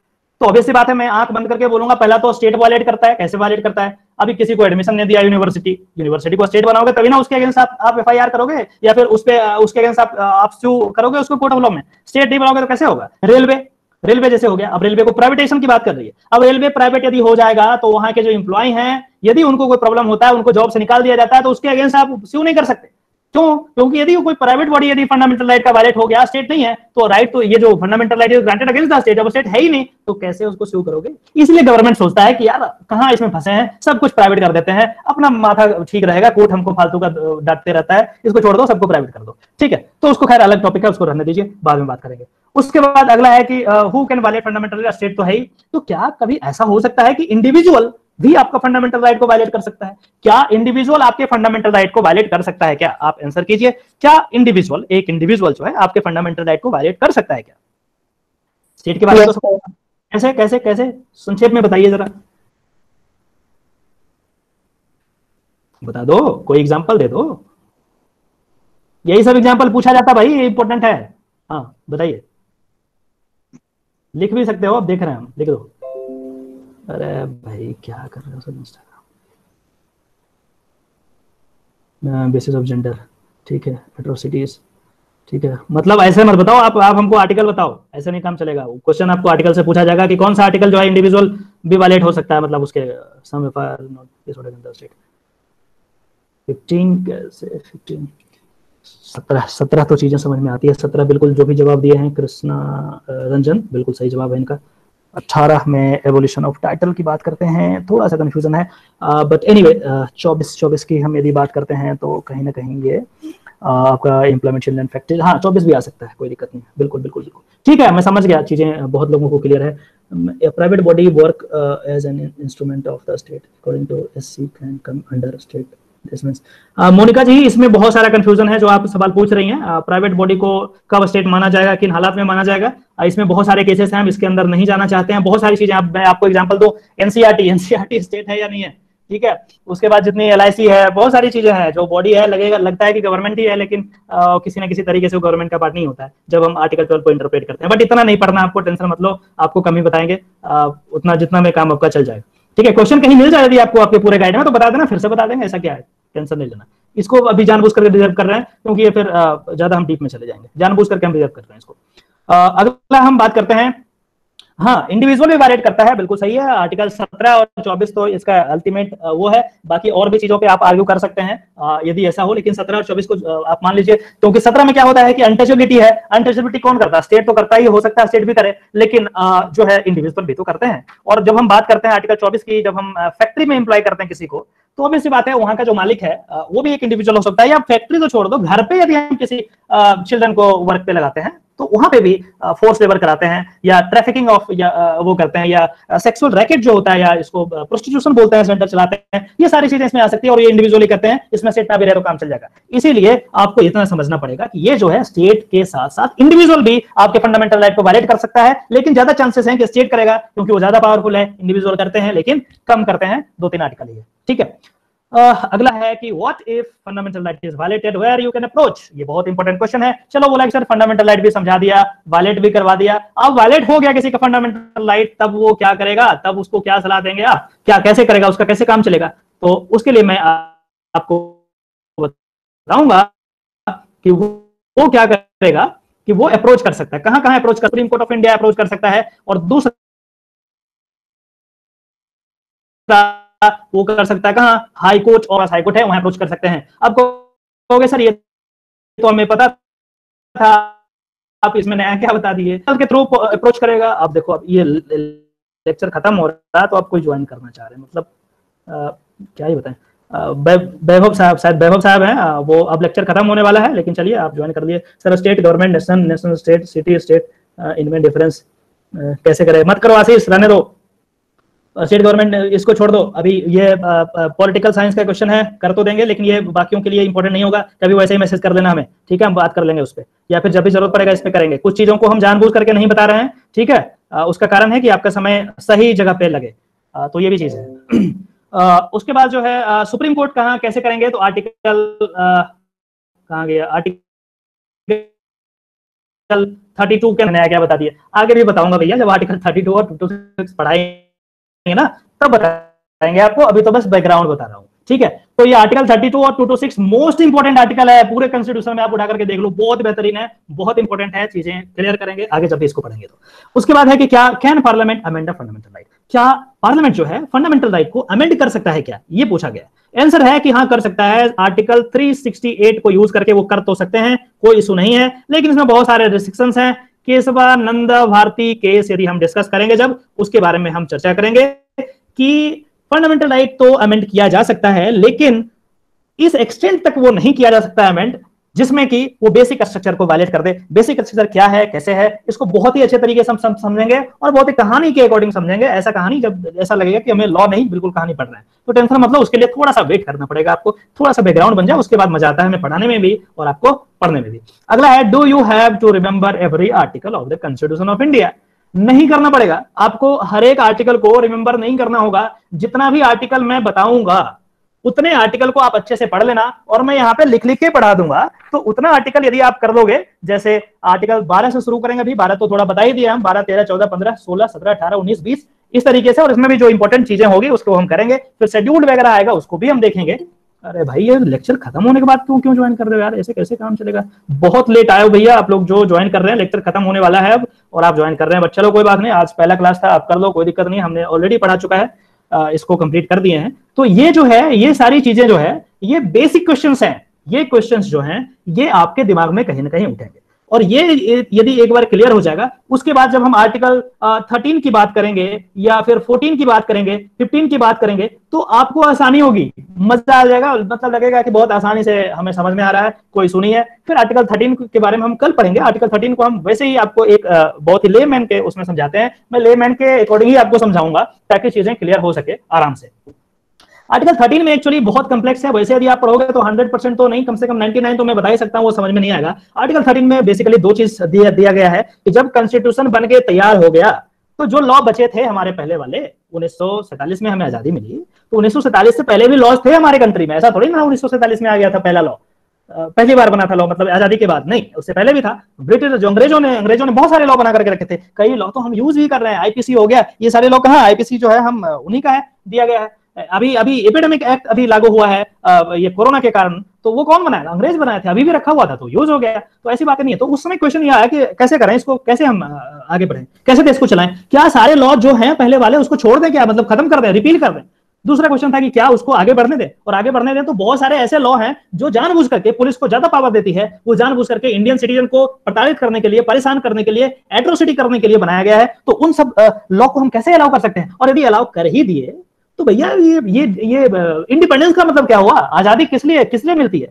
तो ऑब्वियस सी बात है, मैं आंख बंद करके बोलूंगा, पहला तो स्टेट वायलेट करता है। कैसे वायलेट करता है, अभी किसी को एडमिशन नहीं दिया यूनिवर्सिटी को स्टेट बनाओगे तभी ना उसके अगेंस्ट आप एफआईआर करोगे, या फिर उसके अगेंस्ट आप सू करोगे उसको कोर्ट ऑफ लॉ में। स्टेट नहीं बनाओगे तो कैसे होगा। रेलवे जैसे हो गया, अब रेलवे को प्राइवेटाइजेशन की बात कर रही है, अब रेलवे प्राइवेट यदि हो जाएगा तो वहां के जो एम्प्लॉय हैं, यदि उनको कोई प्रॉब्लम होता है, उनको जॉब से निकाल दिया जाता है, तो उसके अगेंस्ट आप सू नहीं कर सकते। क्यों, क्योंकि यदि कोई प्राइवेट बॉडी यदि फंडामेंटल राइट का वायलेट हो गया, स्टेट नहीं है, तो राइट तो ये जो fundamental right is granted against the state, अब स्टेट है ही नहीं, तो कैसे उसको सू करोगे। इसलिए गवर्नमेंट सोचता है कि यार कहां इसमें फंसे हैं, सब कुछ प्राइवेट कर देते हैं, अपना माथा ठीक रहेगा, कोर्ट हमको फालतू का डांटते रहता है, इसको छोड़ दो, सबको प्राइवेट कर दो। ठीक है, तो उसको खैर अलग टॉपिक है, उसको रहने दीजिए, बाद में बात करेंगे। उसके बाद अगला है कि who can violate fundamental right, state तो है ही, तो क्या कभी ऐसा हो सकता है कि इंडिविजुअल भी आपका फंडामेंटल राइट को वायलेट कर सकता है। क्या इंडिविजुअल आपके फंडामेंटल राइट को वायलेट कर सकता है क्या, आप आंसर कीजिए। क्या इंडिविजुअल, एक इंडिविजुअल जो है आपके फंडामेंटल राइट को वायलेट कर सकता है क्या। स्टेट की बात yes, तो कैसे कैसे कैसे संक्षेप में बताइए जरा, बता दो, कोई एग्जांपल दे दो। यही सब एग्जांपल पूछा जाता भाई, इंपॉर्टेंट है। हाँ बताइए, लिख भी सकते हो, आप देख रहे हैं हम, लिख दो। अरे भाई क्या कर रहे हो sir, Instagram basis of gender, ठीक है, एट्रोसिटीज, ठीक है, मतलब ऐसे मत बताओ आप हमको आर्टिकल बताओ, ऐसे नहीं काम चलेगा। क्वेश्चन आपको आर्टिकल से पूछा जाएगा कि कौन सा आर्टिकल जो है इंडिविजुअल भी वायलेट हो सकता है, मतलब उसके some F R not disorder in the state. 15 कैसे 15 17 तो चीजें समझ में आती है, 17 बिल्कुल जो भी जवाब दिए हैं कृष्णा रंजन, बिल्कुल सही जवाब है इनका। 18 में एवोल्यूशन ऑफ टाइटल की बात करते हैं, थोड़ा सा कंफ्यूजन है, बट एनीवे 24 की हम यदि बात करते हैं तो कहीं ना कहीं ये आपका इम्प्लीमेंट चिल्ड्रन फैक्ट्री, हाँ 24 भी आ सकता है, कोई दिक्कत नहीं है, बिल्कुल बिल्कुल बिल्कुल ठीक है, मैं समझ गया, चीजें बहुत लोगों को क्लियर है। Private body work as an instrument of the state according to SC can come under state. Monica ji, इसमें बहुत सारा कंफ्यूजन है जो आप सवाल पूछ रही हैं, प्राइवेट बॉडी को कब स्टेट माना जाएगा, किन हालात में माना जाएगा, इसमें बहुत सारे केसेस हैं, हम इसके अंदर नहीं जाना चाहते हैं, बहुत सारी चीजें। मैं आपको एग्जांपल दो, एनसीईआरटी स्टेट है या नहीं है, ठीक है, उसके बाद जितनी एलआईसी है, बहुत सारी चीजें हैं, जो बॉडी है लगता है कि गवर्नमेंट ही है, लेकिन किसी ना किसी तरीके से गवर्नमेंट का पार्ट नहीं होता है जब हम आर्टिकल 12 को इंटरप्रेट करते हैं। बट इतना नहीं पढ़ना आपको, टेंशन मत लो, आपको कम ही बताएंगे, उतना जितना में काम आपका चल जाएगा। ठीक है, क्वेश्चन कहीं मिल जाए यदि आपको आपके पूरे गाइड में तो बता देना, फिर से बता देंगे, ऐसा क्या है, टेंशन नहीं लेना। इसको अभी जानबूझ करके रिजर्व कर रहे हैं क्योंकि ये फिर ज्यादा हम डीप में चले जाएंगे, जानबूझ करके हम रिजर्व कर रहे हैं इसको। अगला हम बात करते हैं, हाँ इंडिविजुअल भी वायलेट करता है, बिल्कुल सही है, आर्टिकल 17 और 24 तो इसका अल्टीमेट वो है, बाकी और भी चीजों पे आप आर्ग्यू कर सकते हैं यदि ऐसा हो, लेकिन 17 और 24 को आप मान लीजिए, क्योंकि 17 में क्या होता है कि अनटचेबिलिटी है, अनटचेबिलिटी कौन करता है, स्टेट तो करता ही हो सकता है स्टेट भी करे, लेकिन जो है इंडिविजुअल भी तो करते हैं। और जब हम बात करते हैं आर्टिकल 24 की, जब हम फैक्ट्री में एम्प्लॉय करते हैं किसी को, तो ऑब्वियस सी बात है वहां का जो मालिक है वो भी एक इंडिविजुअल हो सकता है, या फैक्ट्री तो छोड़ दो, घर पे यदि हम किसी चिल्ड्रन को वर्क पे लगाते हैं तो वहां पे भी फोर्स लेबर कराते हैं, या ट्रैफिकिंग ऑफ या वो करते हैं, या सेक्सुअल रैकेट जो होता है, या इसको प्रोस्टिट्यूशन बोलते हैं, सेंटर चलाते हैं, ये सारी चीजें इसमें आ सकती है, और ये इंडिविजुअली करते हैं, इसमें स्टेट ना भी रहे तो काम चल जाएगा। इसीलिए आपको इतना समझना पड़ेगा कि ये जो है स्टेट के साथ साथ इंडिविजुअल भी आपके फंडामेंटल राइट को वायलेट कर सकता है, लेकिन ज्यादा चांसेस हैं कि स्टेट करेगा, क्योंकि वो ज्यादा पावरफुल है, इंडिविजुअल करते हैं लेकिन कम करते हैं, 2-3 आर्टिकल ही है। ठीक है, अगला है कि what if fundamental right is violated, where you can approach. ये बहुत इंपॉर्टेंट क्वेश्चन है। चलो बोला कि सर फंडामेंटल राइट भी समझा दिया, वायलेट भी करवा दिया, अब वायलेट हो गया किसी का फंडामेंटल राइट, तब वो क्या करेगा, तब उसको क्या सलाह देंगे आप, क्या कैसे करेगा, उसका कैसे काम चलेगा। तो उसके लिए मैं आपको बताऊंगा कि वो क्या करेगा, कि वो अप्रोच कर सकता है, कहां कहां अप्रोच कर, supreme court of India approach कर सकता है, और दूसरा वो कर सकता है कहां, हाई कोर्ट, और हाई कोर्ट है वहां अप्रोच कर सकते हैं। अब कहोगे सर ये तो हमें पता था, आप इसमें नया क्या बता दिए, के थ्रू अप्रोच करेगा। अब देखो, अब ये लेक्चर खत्म हो रहा है तो आप कोई ज्वाइन करना चाह रहे हैं, मतलब क्या ही बताएं। वैभव साहब, शायद वैभव साहब हैं, वो अब लेक्चर खत्म होने वाला है, लेकिन चलिए आप ज्वाइन कर लिए। Sir state government, national state, city state, इनमें डिफरेंस कैसे करें, मत करो आशीष, रहने दो, स्टेट गवर्नमेंट इसको छोड़ दो। अभी ये पॉलिटिकल साइंस का क्वेश्चन है, कर तो देंगे, लेकिन ये बाकियों के लिए इंपॉर्टेंट नहीं होगा, कभी वैसे ही मैसेज कर देना हमें, ठीक है, हम बात कर लेंगे उस पर, या फिर जब भी जरूरत पड़ेगा इस पे करेंगे। कुछ चीजों को हम जानबूझ करके नहीं बता रहे हैं, ठीक है, उसका कारण है कि आपका समय सही जगह पे लगे, तो ये भी चीज है। उसके बाद जो है सुप्रीम कोर्ट कहाँ कैसे करेंगे, तो आर्टिकल कहाँ गया, आर्टिकल 32 के नया क्या बता दिया, आगे भी बताऊंगा भैया, जब आर्टिकल 32 और 226 पढ़ाएंगे ना तब बताएंगे आपको, अभी तो बस बैकग्राउंड बता रहा हूं, ठीक है। तो ये आर्टिकल 32 और 226 मोस्ट इंपोर्टेंट आर्टिकल है पूरे कॉन्स्टिट्यूशन में, आप उठा करके देख लो, बहुत बेहतरीन है, बहुत इंपोर्टेंट है, चीजें क्लियर करेंगे आगे जब भी इसको पढ़ेंगे तो। उसके बाद है कि क्या can parliament amend a fundamental right, क्या पार्लियामेंट जो है फंडामेंटल राइट को अमेंड कर सकता है क्या, ये पूछा गया। आंसर है कि हाँ कर सकता है, आर्टिकल 368 को यूज करके वो कर तो सकते हैं, कोई इशू नहीं है, लेकिन इसमें बहुत सारे रिस्ट्रिक्शंस हैं। केशवानंद भारती केस यदि हम डिस्कस करेंगे जब, उसके बारे में हम चर्चा करेंगे कि फंडामेंटल राइट तो अमेंड किया जा सकता है, लेकिन इस एक्सटेंट तक वो नहीं किया जा सकता अमेंड जिसमें कि वो बेसिक स्ट्रक्चर को वायलेट कर दे। बेसिक स्ट्रक्चर क्या है, कैसे है, इसको बहुत ही अच्छे तरीके से हम समझेंगे और बहुत ही कहानी के अकॉर्डिंग समझेंगे। ऐसा कहानी जब ऐसा लगेगा कि हमें लॉ नहीं बिल्कुल कहानी पढ़ रहे हैं, तो टेंशन मतलब उसके लिए थोड़ा सा वेट करना पड़ेगा आपको, थोड़ा सा बैकग्राउंड बन जाए, उसके बाद मजा आता है हमें पढ़ाने में भी और आपको पढ़ने में भी। अगला है do you have to remember every article of the constitution of India. नहीं करना पड़ेगा आपको, हर एक आर्टिकल को रिमेंबर नहीं करना होगा। जितना भी आर्टिकल मैं बताऊंगा उतने आर्टिकल को आप अच्छे से पढ़ लेना, और मैं यहाँ पे लिख लिख के पढ़ा दूंगा, तो उतना आर्टिकल यदि आप कर लोगे, जैसे आर्टिकल 12 से शुरू करेंगे, अभी 12 तो थोड़ा बता ही दिया हम, 12, 13, 14, 15, 16, 17, 18, 19, 20 इस तरीके से, और इसमें भी जो इंपॉर्टेंट चीजें होगी उसको हम करेंगे, फिर शेड्यूल वगैरह आएगा उसको भी हम देखेंगे। अरे भाई ये लेक्चर खत्म होने के बाद क्यों ज्वाइन कर रहे हो यार, ऐसे कैसे काम चलेगा। बहुत लेट आए हो भैया आप लोग जो ज्वाइन कर रहे हैं, लेक्चर खत्म होने वाला है अब और आप ज्वाइन कर रहे हैं, चलो कोई बात नहीं, आज पहला क्लास था, आप कर लो, कोई दिक्कत नहीं, हमने ऑलरेडी पढ़ा चुका है, इसको कंप्लीट कर दिए हैं। तो ये जो है, ये सारी चीजें जो है, ये बेसिक क्वेश्चंस हैं, ये क्वेश्चंस जो हैं ये आपके दिमाग में कहीं ना कहीं उठेंगे, और ये यदि एक बार क्लियर हो जाएगा, उसके बाद जब हम आर्टिकल 13 की बात करेंगे या फिर 14 की बात करेंगे, 15 की बात करेंगे, तो आपको आसानी होगी, मजा आ जाएगा, मतलब लगेगा कि बहुत आसानी से हमें समझ में आ रहा है, कोई इशू नहीं है। फिर आर्टिकल 13 के बारे में हम कल पढ़ेंगे। आर्टिकल 13 को हम वैसे ही आपको एक बहुत ही लेमैन के उसमें समझाते हैं, मैं लेमैन के अकॉर्डिंग ही आपको समझाऊंगा ताकि चीजें क्लियर हो सके आराम से। आर्टिकल 13 में एक्चुअली बहुत कम्प्लेक्स है, वैसे यदि आप पढ़ोगे तो 100% तो नहीं, कम से कम 99 तो मैं बता ही सकता हूं, वो समझ में नहीं आएगा। आर्टिकल 13 में बेसिकली दो चीज दिया गया है कि जब कॉन्स्टिट्यूशन बन के तैयार हो गया तो जो लॉ बचे थे हमारे पहले वाले, 1947 में हमें आजादी मिली, तो 1947 से पहले भी लॉज थे हमारे कंट्री में, ऐसा थोड़ी ना 1947 में आ गया था पहला लॉ, पहली बार बना था लॉ, मतलब आजादी के बाद नहीं, उससे पहले भी था। ब्रिटिश जो अंग्रेजों ने बहुत सारे लॉ बना करके रखे थे, कई लॉ तो हम यूज भी कर रहे हैं, आईपीसी हो गया, ये सारे लॉ कहाँ, आईपीसी जो है हम उन्हीं का है, दिया गया है। अभी एपिडेमिक एक्ट अभी लागू हुआ है ये कोरोना के कारण, तो वो कौन बनाया, अंग्रेज बनाए थे, अभी भी रखा हुआ था तो यूज हो गया, तो ऐसी बात नहीं है। तो उस समय क्वेश्चन ये आया कि कैसे करें इसको, कैसे हम आगे बढ़ें, कैसे देश को चलाएं, क्या सारे लॉ जो हैं पहले वाले उसको छोड़ दें, क्या मतलब खत्म कर दें, रिपील कर दें। दूसरा क्वेश्चन था कि क्या उसको आगे बढ़ने दें, और आगे बढ़ने दें तो बहुत सारे ऐसे लॉ हैं जो जानबूझ करके पुलिस को ज्यादा पावर देती है, वो जानबूझ करके इंडियन सिटीजन को प्रताड़ित करने के लिए, परेशान करने के लिए, एट्रोसिटी करने के लिए बनाया गया है। तो उन सब लॉ को हम कैसे अलाउ कर सकते हैं, और यदि अलाउ कर ही दिए तो भैया ये इंडिपेंडेंस का मतलब क्या हुआ, आजादी किस लिए मिलती है,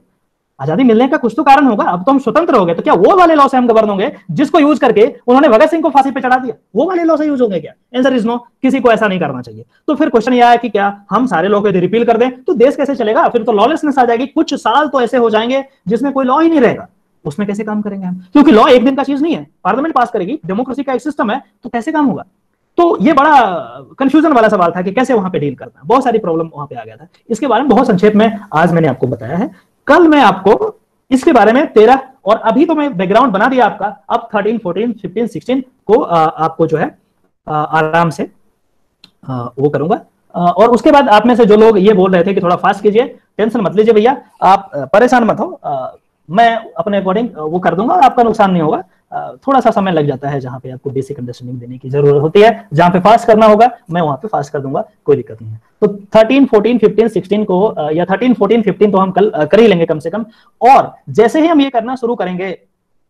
आजादी मिलने का कुछ तो कारण होगा। अब तो हम स्वतंत्र हो गए, तो क्या वो वाले लॉ से हम गवर्न होंगे जिसको यूज करके उन्होंने भगत सिंह को फांसी पे चढ़ा दिया, वो वाले लॉ से यूज होंगे क्या? आंसर इज नो, किसी को ऐसा नहीं करना चाहिए। तो फिर क्वेश्चन यह है कि क्या हम सारे लॉ को यदि रिपील कर दें तो देश कैसे चलेगा, फिर तो लॉलेसनेस आ जाएगी, कुछ साल तो ऐसे हो जाएंगे जिसमें कोई लॉ ही नहीं रहेगा, उसमें कैसे काम करेंगे हम, क्योंकि लॉ एक दिन का चीज नहीं है, पार्लियामेंट पास करेगी, डेमोक्रेसी का एक सिस्टम है, तो कैसे काम होगा। तो ये बड़ा कंफ्यूजन वाला सवाल था कि कैसे वहां पे डील करना, बहुत सारी प्रॉब्लम वहां पे आ गया था। इसके बारे में बहुत संक्षेप में आज मैंने आपको बताया है। कल मैं आपको इसके बारे में 13 और अभी तो मैं बैकग्राउंड बना दिया आपका, अब 13, 14, 15, 16 को आपको जो है आराम से वो करूंगा। और उसके बाद आप में से जो लोग ये बोल रहे थे कि थोड़ा फास्ट कीजिए, टेंशन मत लीजिए भैया, आप परेशान मत हो, मैं अपने अकॉर्डिंग वो कर दूंगा और आपका नुकसान नहीं होगा। थोड़ा सा समय लग जाता है जहां पे आपको बेसिक अंडरस्टैंडिंग देने की जरूरत होती है, जहां पे फास्ट करना होगा मैं वहां पे फास्ट कर दूंगा, कोई दिक्कत नहीं है। तो 13, 14, 15, 16 को या 13, 14, 15 तो हम कल कर ही लेंगे कम से कम। और जैसे ही हम ये करना शुरू करेंगे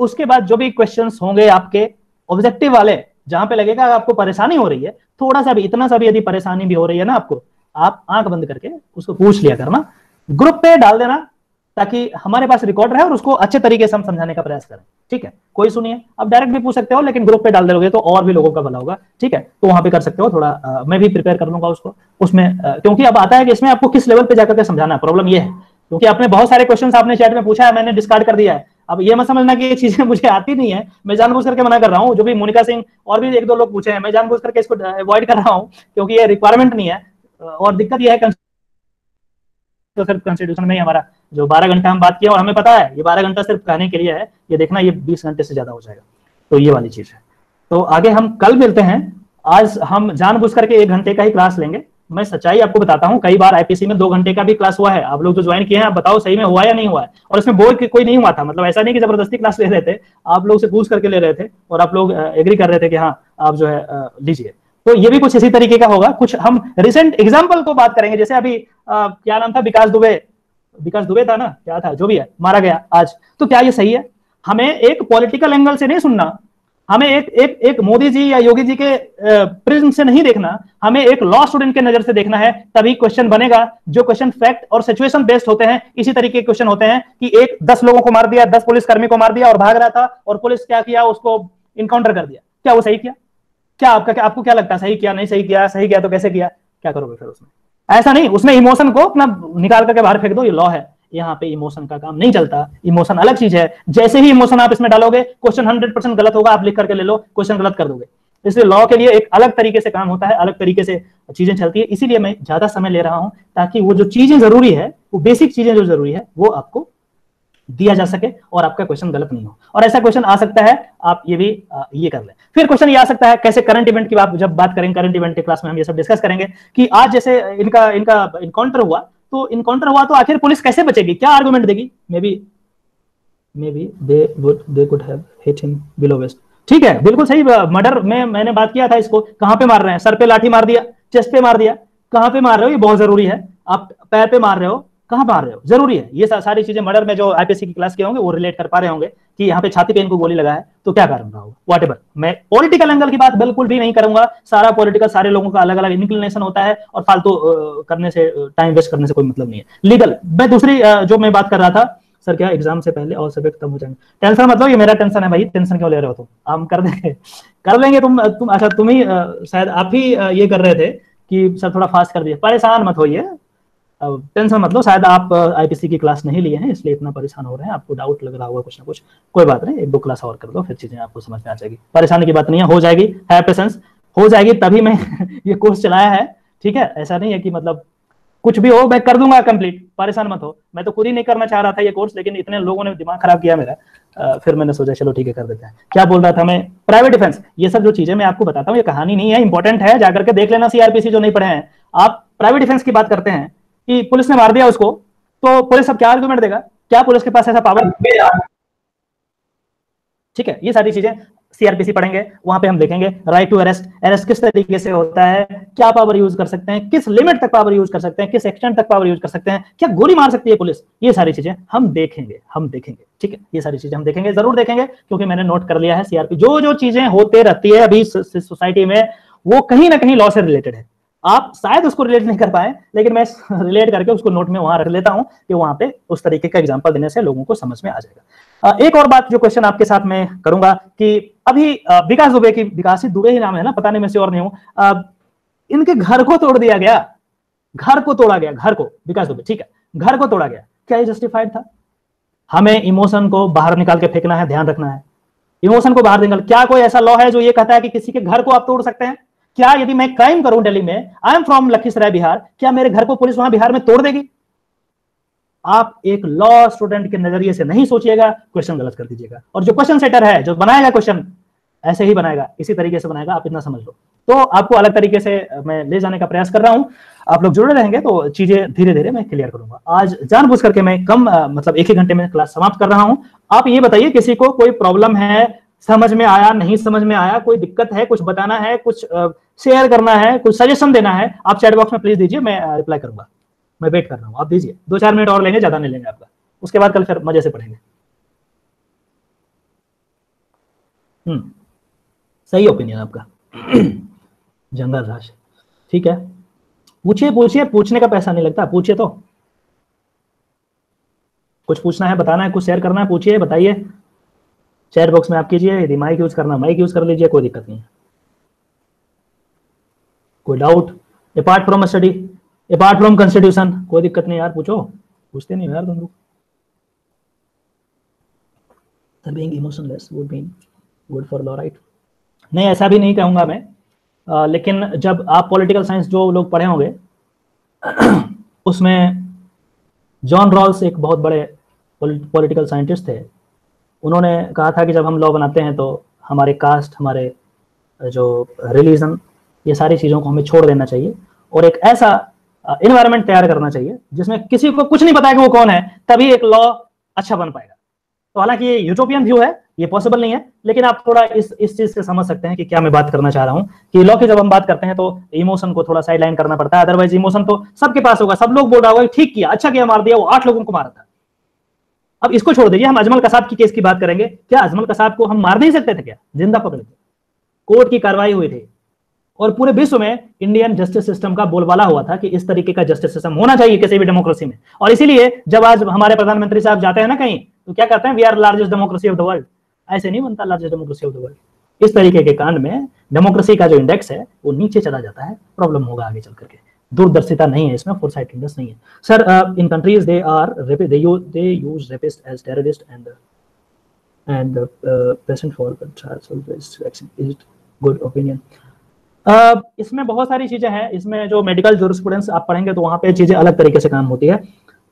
उसके बाद जो भी क्वेश्चंस होंगे आपके ऑब्जेक्टिव वाले, जहां पे लगेगा आपको परेशानी हो रही है, थोड़ा सा भी, इतना सा भी यदि परेशानी भी हो रही है ना आपको, आप आंख बंद करके उसको पूछ लिया करना, ग्रुप पे डाल देना, ताकि हमारे पास रिकॉर्ड रहे और उसको अच्छे तरीके से हम समझाने का प्रयास करें। ठीक है, कोई सुनिए, आप डायरेक्ट भी पूछ सकते हो लेकिन ग्रुप पे डाल दोगे तो और भी लोगों का भला होगा। ठीक है, तो वहां पे कर सकते हो थोड़ा, मैं भी प्रिपेयर कर लूंगा उसको उसमें, क्योंकि अब आता है कि इसमें आपको किस लेवल पे जाकर के समझाना है। प्रॉब्लम ये है क्योंकि आपने बहुत सारे क्वेश्चन आपने चैट में पूछा है, मैंने डिस्कार्ड कर दिया है। अब ये मत समझना कि ये चीजें मुझे आती नहीं है, मैं जानबूझ करके मना कर रहा हूँ। जो भी मोनिका सिंह और भी एक दो लोग पूछे हैं, मैं जानबूझ करके इसको अवॉइड कर रहा हूँ क्योंकि ये रिक्वायरमेंट नहीं है। और दिक्कत यह है तो सिर्फ कॉन्स्टिट्यूशन में ही हमारा जो 12 घंटा हम बात किया और हमें पता है ये 12 घंटा सिर्फ कहने के लिए है, ये देखना ये 20 घंटे से ज्यादा हो जाएगा, तो ये वाली चीज है। तो आगे हम कल मिलते हैं। आज हम जानबूझ करके 1 घंटे का ही क्लास लेंगे। मैं सच्चाई आपको बताता हूं, कई बार आईपीसी में 2 घंटे का भी क्लास हुआ है। आप लोग जो ज्वाइन किए हैं आप बताओ सही में हुआ या नहीं हुआ है, और इसमें बोर कोई नहीं हुआ था, मतलब ऐसा नहीं कि जबरदस्ती क्लास ले रहे थे, आप लोग से पूछ करके ले रहे थे और आप लोग एग्री कर रहे थे कि हाँ आप जो है लीजिए। तो ये भी कुछ इसी तरीके का होगा। कुछ हम रिसेंट एग्जाम्पल को बात करेंगे, जैसे अभी क्या नाम था, विकास दुबे था ना, क्या था, जो भी है, मारा गया आज। तो क्या ये सही है? हमें एक पॉलिटिकल एंगल से नहीं सुनना, हमें एक मोदी जी या योगी जी के प्रिज्म से नहीं देखना, हमें एक लॉ स्टूडेंट के नजर से देखना है, तभी क्वेश्चन बनेगा। जो क्वेश्चन फैक्ट और सिचुएशन बेस्ड होते हैं, इसी तरीके के क्वेश्चन होते हैं कि एक 10 लोगों को मार दिया, 10 पुलिसकर्मी को मार दिया और भाग रहा था, और पुलिस क्या किया, उसको इनकाउंटर कर दिया। क्या वो सही किया? क्या आपको क्या लगता है, सही किया, नहीं सही किया? सही किया तो कैसे किया? क्या करोगे फिर उसमें? ऐसा नहीं, उसमें इमोशन को अपना निकाल करके बाहर फेंक दो, ये लॉ है, यहाँ पे इमोशन का काम नहीं चलता। इमोशन अलग चीज है, जैसे ही इमोशन आप इसमें डालोगे क्वेश्चन 100% गलत होगा, आप लिख करके ले लो, क्वेश्चन गलत कर दोगे। इसलिए लॉ के लिए एक अलग तरीके से काम होता है, अलग तरीके से चीजें चलती है। इसीलिए मैं ज्यादा समय ले रहा हूं ताकि वो जो चीजें जरूरी है, वो बेसिक चीजें जो जरूरी है, वो आपको दिया जा सके और आपका क्वेश्चन गलत नहीं हो। और ऐसा क्वेश्चन आ सकता है, आप ये भी ये कर लें। फिर क्वेश्चन ये आ सकता है कैसे करंट इवेंट की जब बात करेंगे, करंट इवेंट के क्लास में हम ये सब डिस्कस करेंगे कि आज जैसे इनका इनकाउंटर हुआ, तो इनकाउंटर हुआ तो आखिर पुलिस कैसे बचेगी, क्या आर्गुमेंट देगी? Maybe they could have hit him below waist. ठीक है, बिल्कुल सही। मर्डर में मैंने बात किया था, इसको कहां पे मार रहे हैं? सर पे लाठी मार दिया, चेस्ट पे मार दिया, कहां पे मार रहे हो? ये बहुत जरूरी है। आप पैर पे मार रहे हो, कहां मार रहे हो, जरूरी है। ये सारी चीजें मर्डर में जो आईपीसी की क्लास के होंगे वो रिलेट कर पा रहे होंगे कि यहाँ पे छाती पे इनको गोली लगा है तो क्या कारण रहा होगा, व्हाटएवर। मैं पॉलिटिकल एंगल की बात बिल्कुल भी नहीं करूंगा। सारा पॉलिटिकल, सारे लोगों का अलग अलग इंक्लिनेशन होता है और फालतू करने से, टाइम वेस्ट करने से कोई मतलब नहीं है। लीगल, मैं दूसरी जो मैं बात कर रहा था, सर क्या एग्जाम से पहले और सब्जेक्ट खत्म हो जाएंगे? टेंशन मतलब, ये मेरा टेंशन है भाई, टेंशन क्यों ले रहे हो तुम? हम कर देंगे, कर लेंगे। तुम अच्छा, तुम ही शायद आप ही ये कर रहे थे कि सर थोड़ा फास्ट कर दिए। परेशान मत होइए, टेंशन मत लो। शायद आप आईपीसी की क्लास नहीं लिए हैं इसलिए इतना परेशान हो रहे हैं, आपको डाउट लग रहा होगा कुछ ना कुछ। कोई बात नहीं, 1-2 क्लास और कर दो, फिर चीजें आपको समझ में आ जाएगी। परेशानी की बात नहीं है, हो जाएगी, है पेशेंस, हो जाएगी, तभी मैं ये कोर्स चलाया है। ठीक है, ऐसा नहीं है कि मतलब कुछ भी हो मैं कर दूंगा कंप्लीट, परेशान मत हो। मैं तो खुद ही नहीं करना चाह रहा था ये कोर्स, लेकिन इतने लोगों ने दिमाग खराब किया मेरा, फिर मैंने सोचा चलो ठीक है कर देते हैं। क्या बोल रहा था मैं? प्राइवेट डिफेंस, ये सब जो चीजें मैं आपको बताता हूँ ये कहानी नहीं है, इंपॉर्टेंट है, जाकर के देख लेना सीआरपीसी जो नहीं पढ़े हैं आप। प्राइवेट डिफेंस की बात करते हैं कि पुलिस ने मार दिया उसको, तो पुलिस अब क्या आर्गुमेंट देगा? क्या पुलिस के पास ऐसा पावर? ठीक है, ये सारी चीजें सीआरपीसी पढ़ेंगे, वहां पे हम देखेंगे राइट टू अरेस्ट, अरेस्ट किस तरीके से होता है, क्या पावर यूज कर सकते हैं, किस लिमिट तक पावर यूज कर सकते हैं, किस एक्सटेंट तक पावर यूज कर सकते हैं, क्या गोली मार सकती है पुलिस, ये सारी चीजें हम देखेंगे। ठीक है, ये सारी चीजें हम देखेंगे, जरूर देखेंगे, क्योंकि मैंने नोट कर लिया है सीआरपी जो चीजें होते रहती है अभी सोसाइटी में, वो कहीं ना कहीं लॉ से रिलेटेड है। आप शायद उसको रिलेट नहीं कर पाए, लेकिन मैं रिलेट करके उसको नोट में वहां रख लेता हूं कि वहां पे उस तरीके का एग्जांपल देने से लोगों को समझ में आ जाएगा। एक और बात जो क्वेश्चन आपके साथ में करूंगा कि अभी विकास दुबे की, विकास दुबे ही नाम है ना, पता नहीं, मैं श्योर नहीं हूं, इनके घर को तोड़ दिया गया, घर को तोड़ा गया, घर को, विकास दुबे, ठीक है, घर को तोड़ा गया, क्या ये जस्टिफाइड था? हमें इमोशन को बाहर निकाल के फेंकना है, ध्यान रखना है, इमोशन को बाहर निकाल। क्या कोई ऐसा लॉ है जो ये कहता है कि किसी के घर को आप तोड़ सकते हैं? क्या यदि मैं क्राइम करूं दिल्ली में, I am from Lakhisarai Bihar, क्या मेरे घर को पुलिस वहां बिहार में तोड़ देगी? आप एक लॉ स्टूडेंट के नजरिए से नहीं सोचिएगा, क्वेश्चन गलत कर दीजिएगा। और जो क्वेश्चन सेटर है, जो बनाएगा क्वेश्चन, ऐसे ही बनाएगा, इसी तरीके से बनाएगा, आप इतना समझ लो। तो आपको अलग तरीके से मैं ले जाने का प्रयास कर रहा हूं, आप लोग जुड़े रहेंगे तो चीजें धीरे धीरे मैं क्लियर करूंगा। आज जानबूझ करके मैं कम मतलब 1 ही घंटे में क्लास समाप्त कर रहा हूं। आप ये बताइए, किसी को कोई प्रॉब्लम है, समझ में आया, नहीं समझ में आया, कोई दिक्कत है, कुछ बताना है, कुछ शेयर करना है, कुछ सजेशन देना है, आप चैट बॉक्स में प्लीज दीजिए, मैं रिप्लाई करूंगा। मैं वेट कर रहा हूं, आप दीजिए। 2-4 मिनट और लेंगे, ज्यादा नहीं लेंगे आपका, उसके बाद कल फिर मजे से पढ़ेंगे। सही ओपिनियन आपका। जंगल राज, ठीक है, पूछिए पूछिए, पूछने का पैसा नहीं लगता, पूछिए। तो कुछ पूछना है, बताना है, कुछ शेयर करना है, पूछिए, बताइए, चैट बॉक्स में आप कीजिए। यदि माइक यूज करना, माइक यूज कर लीजिए, कोई दिक्कत नहीं है। कोई doubt apart from study, apart from constitution, कोई दिक्कत नहीं यार, पूछो। पूछते नहीं यार तुम लोग। Being emotionless would be good for law, right? नहीं, ऐसा भी नहीं कहूंगा मैं, लेकिन जब आप पॉलिटिकल साइंस जो लोग पढ़े होंगे उसमें जॉन रॉल्स एक बहुत बड़े पॉलिटिकल साइंटिस्ट थे। उन्होंने कहा था कि जब हम लॉ बनाते हैं तो हमारे कास्ट, हमारे जो रिलीजन, ये सारी चीज़ों को हमें छोड़ देना चाहिए और एक ऐसा इन्वायरमेंट तैयार करना चाहिए जिसमें किसी को कुछ नहीं पता है कि वो कौन है, तभी एक लॉ अच्छा बन पाएगा। तो हालांकि ये यूटोपियन व्यू है, ये पॉसिबल नहीं है, लेकिन आप थोड़ा इस चीज से समझ सकते हैं कि क्या मैं बात करना चाह रहा हूं। कि लॉ की जब हम बात करते हैं तो इमोशन को थोड़ा साइड लाइन करना पड़ता है, अदरवाइज इमोशन तो सबके पास होगा, सब लोग बोल रहा होगा ठीक किया, अच्छा किया, मार दिया, वो 8 लोगों को मारा था। अब इसको छोड़ दीजिए, हम अजमल कसाब की केस की बात करेंगे। क्या अजमल कसाब को हम मार नहीं सकते थे? क्या जिंदा पकड़े थे, कोर्ट की कार्रवाई हुई थी और पूरे विश्व में इंडियन जस्टिस सिस्टम का बोलबाला हुआ था कि इस तरीके का जस्टिस सिस्टम होना चाहिए किसी भी डेमोक्रेसी में। और इसीलिए जब आज हमारे प्रधानमंत्री साहब जाते हैं ना कहीं, तो क्या कहते हैं, we are largest democracy of the world. ऐसे नहीं बनता largest democracy of the world. इस तरीके के कांड में डेमोक्रेसी का जो इंडेक्स है वो नीचे चला जाता है, प्रॉब्लम होगा आगे चल करके। दूरदर्शिता नहीं है इसमें, फोरसाइटेडनेस नहीं है sir. In countries they are they use rapist as terrorist and patient for is good opinion. इसमें बहुत सारी चीजें हैं। इसमें जो मेडिकल जूरिस्प्रूडेंस आप पढ़ेंगे तो वहां पे चीजें अलग तरीके से काम होती है।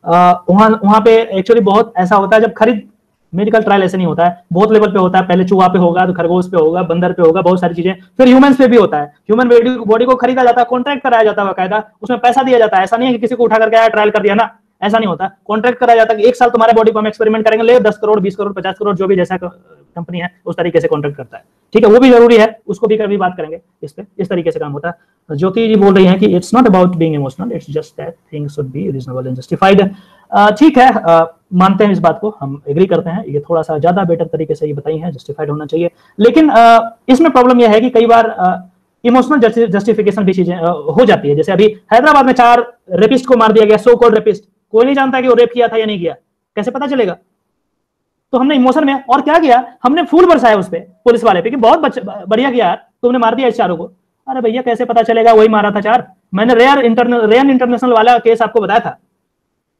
वहां पे एक्चुअली बहुत ऐसा होता है, जब खरीद मेडिकल ट्रायल ऐसे नहीं होता है, बहुत लेवल पे होता है। पहले चूहा पे होगा, तो खरगोश पे होगा, बंदर पे होगा, बहुत सारी चीजें, फिर ह्यूमंस पे भी होता है। ह्यूमन बॉडी को खरीदा जाता है, कॉन्ट्रैक्ट कराया जाता है बाकायदा, उसमें पैसा दिया जाता है। ऐसा नहीं है कि किसी को उठा करके आया ट्रायल कर दिया ना, ऐसा नहीं होता। कॉन्ट्रैक्ट कराया जाता है कि 1 साल तुम्हारे बॉडी को हम एक्सपेरिमेंट करेंगे, ले 10 करोड़, 20 करोड़, 50 करोड़, जो भी जैसा कंपनी है उस तरीके से कॉन्ट्रैक्ट करता है। ठीक है, वो भी जरूरी है, उसको भी कभी बात करेंगे इस पे। इस तरीके से काम होता है। ज्योति जी बोल रही हैं कि it's not about being emotional, it's just that things should be reasonable and justified. ठीक है, मानते हैं इस बात को, हम एग्री करते हैं, ये थोड़ा सा ज्यादा बेटर तरीके से ये बताई है, जस्टिफाइड होना चाहिए। लेकिन इसमें प्रॉब्लम यह है कि कई बार इमोशनल जस्टिफिकेशन भी चीजें हो जाती है। जैसे अभी हैदराबाद में 4 रेपिस्ट को मार दिया गया, सो कॉल्ड रेपिस्ट। कोई नहीं जानता कि वो रेप किया था या नहीं किया, कैसे पता चलेगा? तो हमने इमोशन में और क्या किया, हमने फूल बरसाया उस पे, पुलिस वाले पे, कि बहुत बढ़िया किया यार, तुमने मार दिया इस 4 को। अरे भैया कैसे पता चलेगा वही मारा था 4? मैंने रेयर इंटरनेशनल वाला केस आपको बताया था,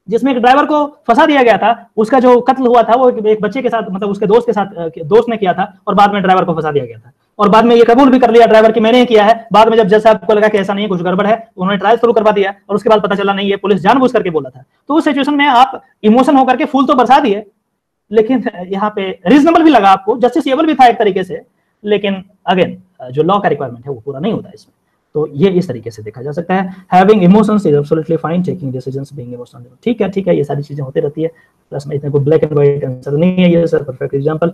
जिसमें एक ड्राइवर को फंसा दिया गया था। उसका जो कत्ल हुआ था वो एक बच्चे के साथ, मतलब उसके दोस्त के साथ, दोस्त ने किया था, और बाद में ड्राइवर को फंसा दिया गया था। और बाद में ये कबूल भी कर लिया ड्राइवर कि मैंने ही किया है। बाद में जब जज साहब को लगा कि ऐसा नहीं है, कुछ गड़बड़ है, उन्होंने ट्रायल शुरू करवा दिया, और उसके बाद पता चला नहीं, ये पुलिस जानबूझ करके बोला था। तो उस सिचुएशन में आप इमोशन होकर के फूल तो बरसा दिए, लेकिन यहाँ पे रीजनेबल भी लगा आपको, जस्टिसएबल भी था एक तरीके से, लेकिन अगेन जो लॉ का रिक्वायरमेंट है वो पूरा नहीं होता है इसमें। तो ये इस तरीके से देखा जा सकता है। Having emotions is absolutely fine, taking decisions being emotional, ठीक है, ये सारी चीजें होती रहती है। प्लस में इतने कोई ब्लैक एंड व्हाइट आंसर नहीं है ये sir, perfect example.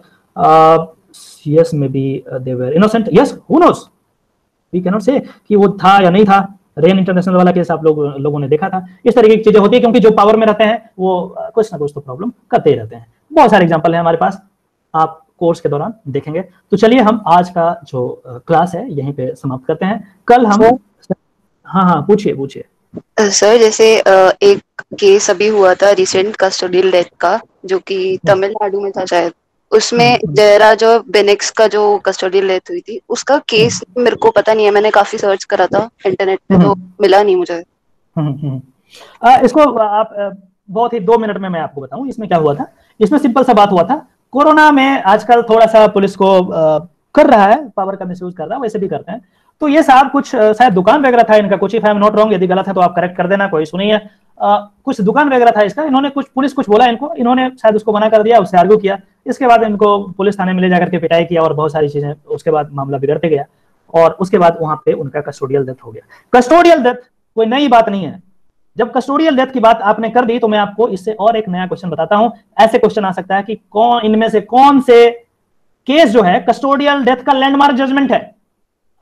Yes maybe they were innocent, yes, who knows, we can not say कि वो था या नहीं था। रेन इंटरनेशनल वाला केस आप लोगों ने देखा था। इस तरीके की चीजें होती है, क्योंकि जो पावर में रहते हैं वो कुछ ना कुछ तो प्रॉब्लम करते ही रहते हैं। बहुत सारे एग्जांपल है हमारे पास, आप कोर्स के दौरान देखेंगे। तो चलिए हम आज का जो क्लास है यहीं पे समाप्त करते हैं। कल हम हाँ पूछिए सर। जैसे एक केस अभी हुआ था रिसेंट कस्टोडियल डेथ का, जो कि तमिलनाडु में था शायद। उसमें जयराज और बेनेक्स का जो कस्टोडियल डेथ हुई थी, उसका केस मेरे को पता नहीं है। मैंने काफी सर्च करा था इंटरनेट पे, तो मिला नहीं मुझे। इसको आप बहुत ही 2 मिनट में मैं आपको बताऊं इसमें क्या हुआ था। इसमें सिंपल सा बात हुआ था, कोरोना में आजकल थोड़ा सा पुलिस को कर रहा है, पावर का मिसयूज कर रहा है, वैसे भी करते हैं। तो ये साहब कुछ शायद दुकान वगैरह था इनका कुछ, if I am not wrong, यदि गलत है तो आप करेक्ट कर देना, कोई इशू नहीं है। कुछ दुकान वगैरह था इसका, इन्होंने कुछ पुलिस कुछ बोला इनको, इन्होंने शायद उसको मना कर दिया, उससे आर्ग्यू किया, इसके बाद इनको पुलिस थाने में ले जाकर के पिटाई किया और बहुत सारी चीजें, उसके बाद मामला बिगड़ते गया और उसके बाद वहां पे उनका कस्टोडियल डेथ हो गया। कस्टोडियल डेथ कोई नई बात नहीं है। जब कस्टोडियल डेथ की बात आपने कर दी तो मैं आपको इससे और एक नया क्वेश्चन बताता हूं। ऐसे क्वेश्चन आ सकता है कि कौन इनमें से कौन से केस जो है कस्टोडियल डेथ का लैंडमार्क जजमेंट है,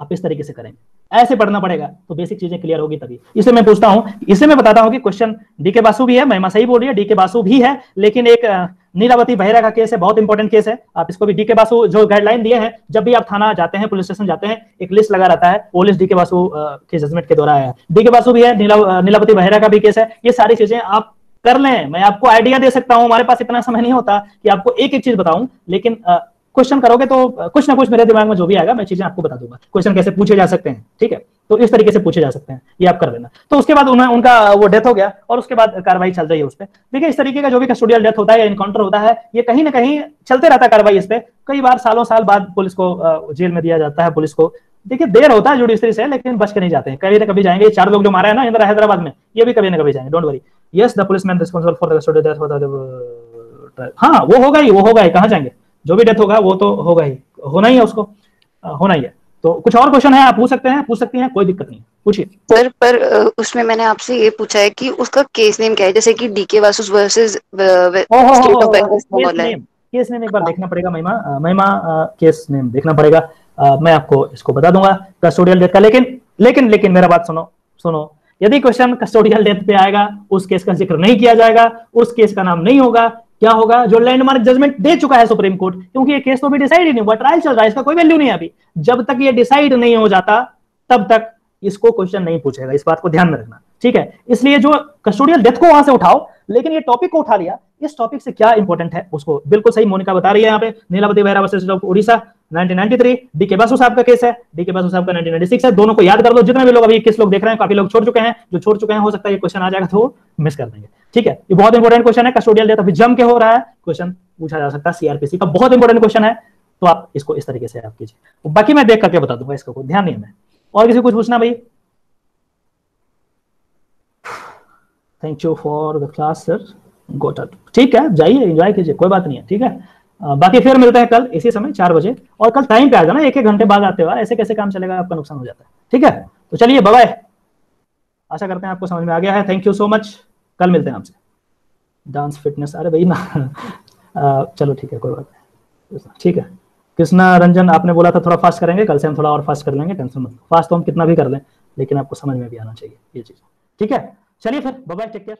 आप इस तरीके से करेंगे, ऐसे पढ़ना पड़ेगा तो बेसिक चीजें क्लियर होगी तभी। इसे मैं पूछता हूं, इसे मैं बताता हूं कि क्वेश्चन डीके बासु भी है, महिमा सही बोल रही है, डीके बासु भी है, लेकिन एक नीलावती बहेरा का केस है, बहुत इंपॉर्टेंट केस है, आप इसको भी डीके बासु जो गाइडलाइन दिए हैं, जब भी आप थाना जाते हैं, पुलिस स्टेशन जाते हैं, एक लिस्ट लगा रहता है, वो लिस्ट डीके बासु के जजमेंट के द्वारा है। डीके बासु भी है, नीलावती बहेरा का भी केस है, ये सारी चीजें आप कर लें। मैं आपको आइडिया दे सकता हूं, हमारे पास इतना समय नहीं होता कि आपको एक एक चीज बताऊं, लेकिन क्वेश्चन करोगे तो कुछ ना कुछ मेरे दिमाग में जो भी आएगा मैं चीजें आपको बता दूंगा, क्वेश्चन कैसे पूछे जा सकते हैं, ठीक है, तो इस तरीके से पूछे जा सकते हैं, ये आप कर लेना। तो उसके बाद उनका वो डेथ हो गया और उसके बाद कार्रवाई चल रही है उस पर। देखिए इस तरीके का जो भी कस्टोडियल डेथ होता है या इनकाउंटर होता है, ये कहीं ना कहीं चलते रहता है कार्रवाई इस पे, कई बार सालों साल बाद पुलिस को जेल में दिया जाता है, पुलिस को देखिए देर होता है जुडिशरी से, लेकिन बच के नहीं जाते हैं, कभी ना कभी जाएंगे। 4 लोग जो मारा है ना इधर हैदराबाद में, ये भी कभी ना कभी जाएंगे, don't worry. Yes the policeman responsible for the custodial death, हाँ वो होगा ही, कहां जाएंगे, जो भी डेथ होगा वो तो होगा ही, होना ही है, उसको होना ही है। तो कुछ और क्वेश्चन है आप पूछ सकती हैं, कोई दिक्कत नहीं, पूछिए सर। पर उसमें मैंने आपसे ये पूछा है कि उसका केस नेम क्या है, जैसे कि डीके वासुस versus state of Bengal. Case name एक बार देखना पड़ेगा महिमा, केस नेम देखना पड़ेगा, मैं आपको इसको बता दूंगा कस्टोडियल डेथ का। लेकिन मेरा बात सुनो, यदि क्वेश्चन कस्टोडियल डेथ पे आएगा, उस केस का जिक्र नहीं किया जाएगा, उस केस का नाम नहीं होगा, क्या होगा, जो लैंडमार्क जजमेंट दे चुका है सुप्रीम कोर्ट, क्योंकि ये केस तो अभी डिसाइड ही नहीं हुआ, ट्रायल चल रहा है, इसका कोई वैल्यू नहीं है अभी। जब तक ये डिसाइड नहीं हो जाता तब तक इसको क्वेश्चन नहीं पूछेगा, इस बात को ध्यान में रखना, ठीक है। इसलिए जो कस्टोडियल डेथ को वहां से उठाओ, लेकिन ये टॉपिक को उठा लिया, इस टॉपिक से क्या इंपॉर्टेंट है उसको बिल्कुल सही मोनिका बता रही है यहाँ पे। नीलावती बहेरा वर्सेस उड़ीसा 1993, डीके बासु साहब का केस है, डीके बासु साहब का 1996 है, दोनों को याद कर लो। जितने भी लोग अभी 21 लोग देख रहे हैं, काफी लोग छोड़ चुके हैं, जो छोड़ चुके हैं हो सकता है ये क्वेश्चन आ जाएगा तो मिस कर देंगे, ठीक है। ये बहुत इंपॉर्टेंट क्वेश्चन है, कस्टोडियल डेथ अभी जम के हो रहा है, क्वेश्चन पूछा जा सकता है, सीआरपीसी का बहुत इंपॉर्टेंट क्वेश्चन है, तो आप इसको इस तरीके से आप कीजिए, बाकी मैं देख करके बता दूंगा, इसका कोई ध्यान नहीं है। और किसी कुछ पूछना भाई? Thank you for the class sir, got out, ठीक है, जाइए एंजॉय कीजिए, कोई बात नहीं है, ठीक है। बाकी फिर मिलते हैं कल इसी समय 4 बजे, और कल टाइम पे आ जाना, 1-1 घंटे बाद आते हो, ऐसे कैसे काम चलेगा, आपका नुकसान हो जाता है, ठीक है। तो चलिए बाय बाय, आशा करते हैं आपको समझ में आ गया है। थैंक यू सो मच, कल मिलते हैं आपसे। डांस फिटनेस, अरे भाई ना चलो ठीक है, कोई बात नहीं, ठीक है। कृष्णा रंजन आपने बोला था थोड़ा फास्ट करेंगे, कल से हम थोड़ा और फास्ट कर लेंगे, टेंशन मत, फास्ट तो हम कितना भी कर लें, लेकिन आपको समझ में भी आना चाहिए ये चीज, ठीक है। चलिए फिर बाय बाय, टेक केयर।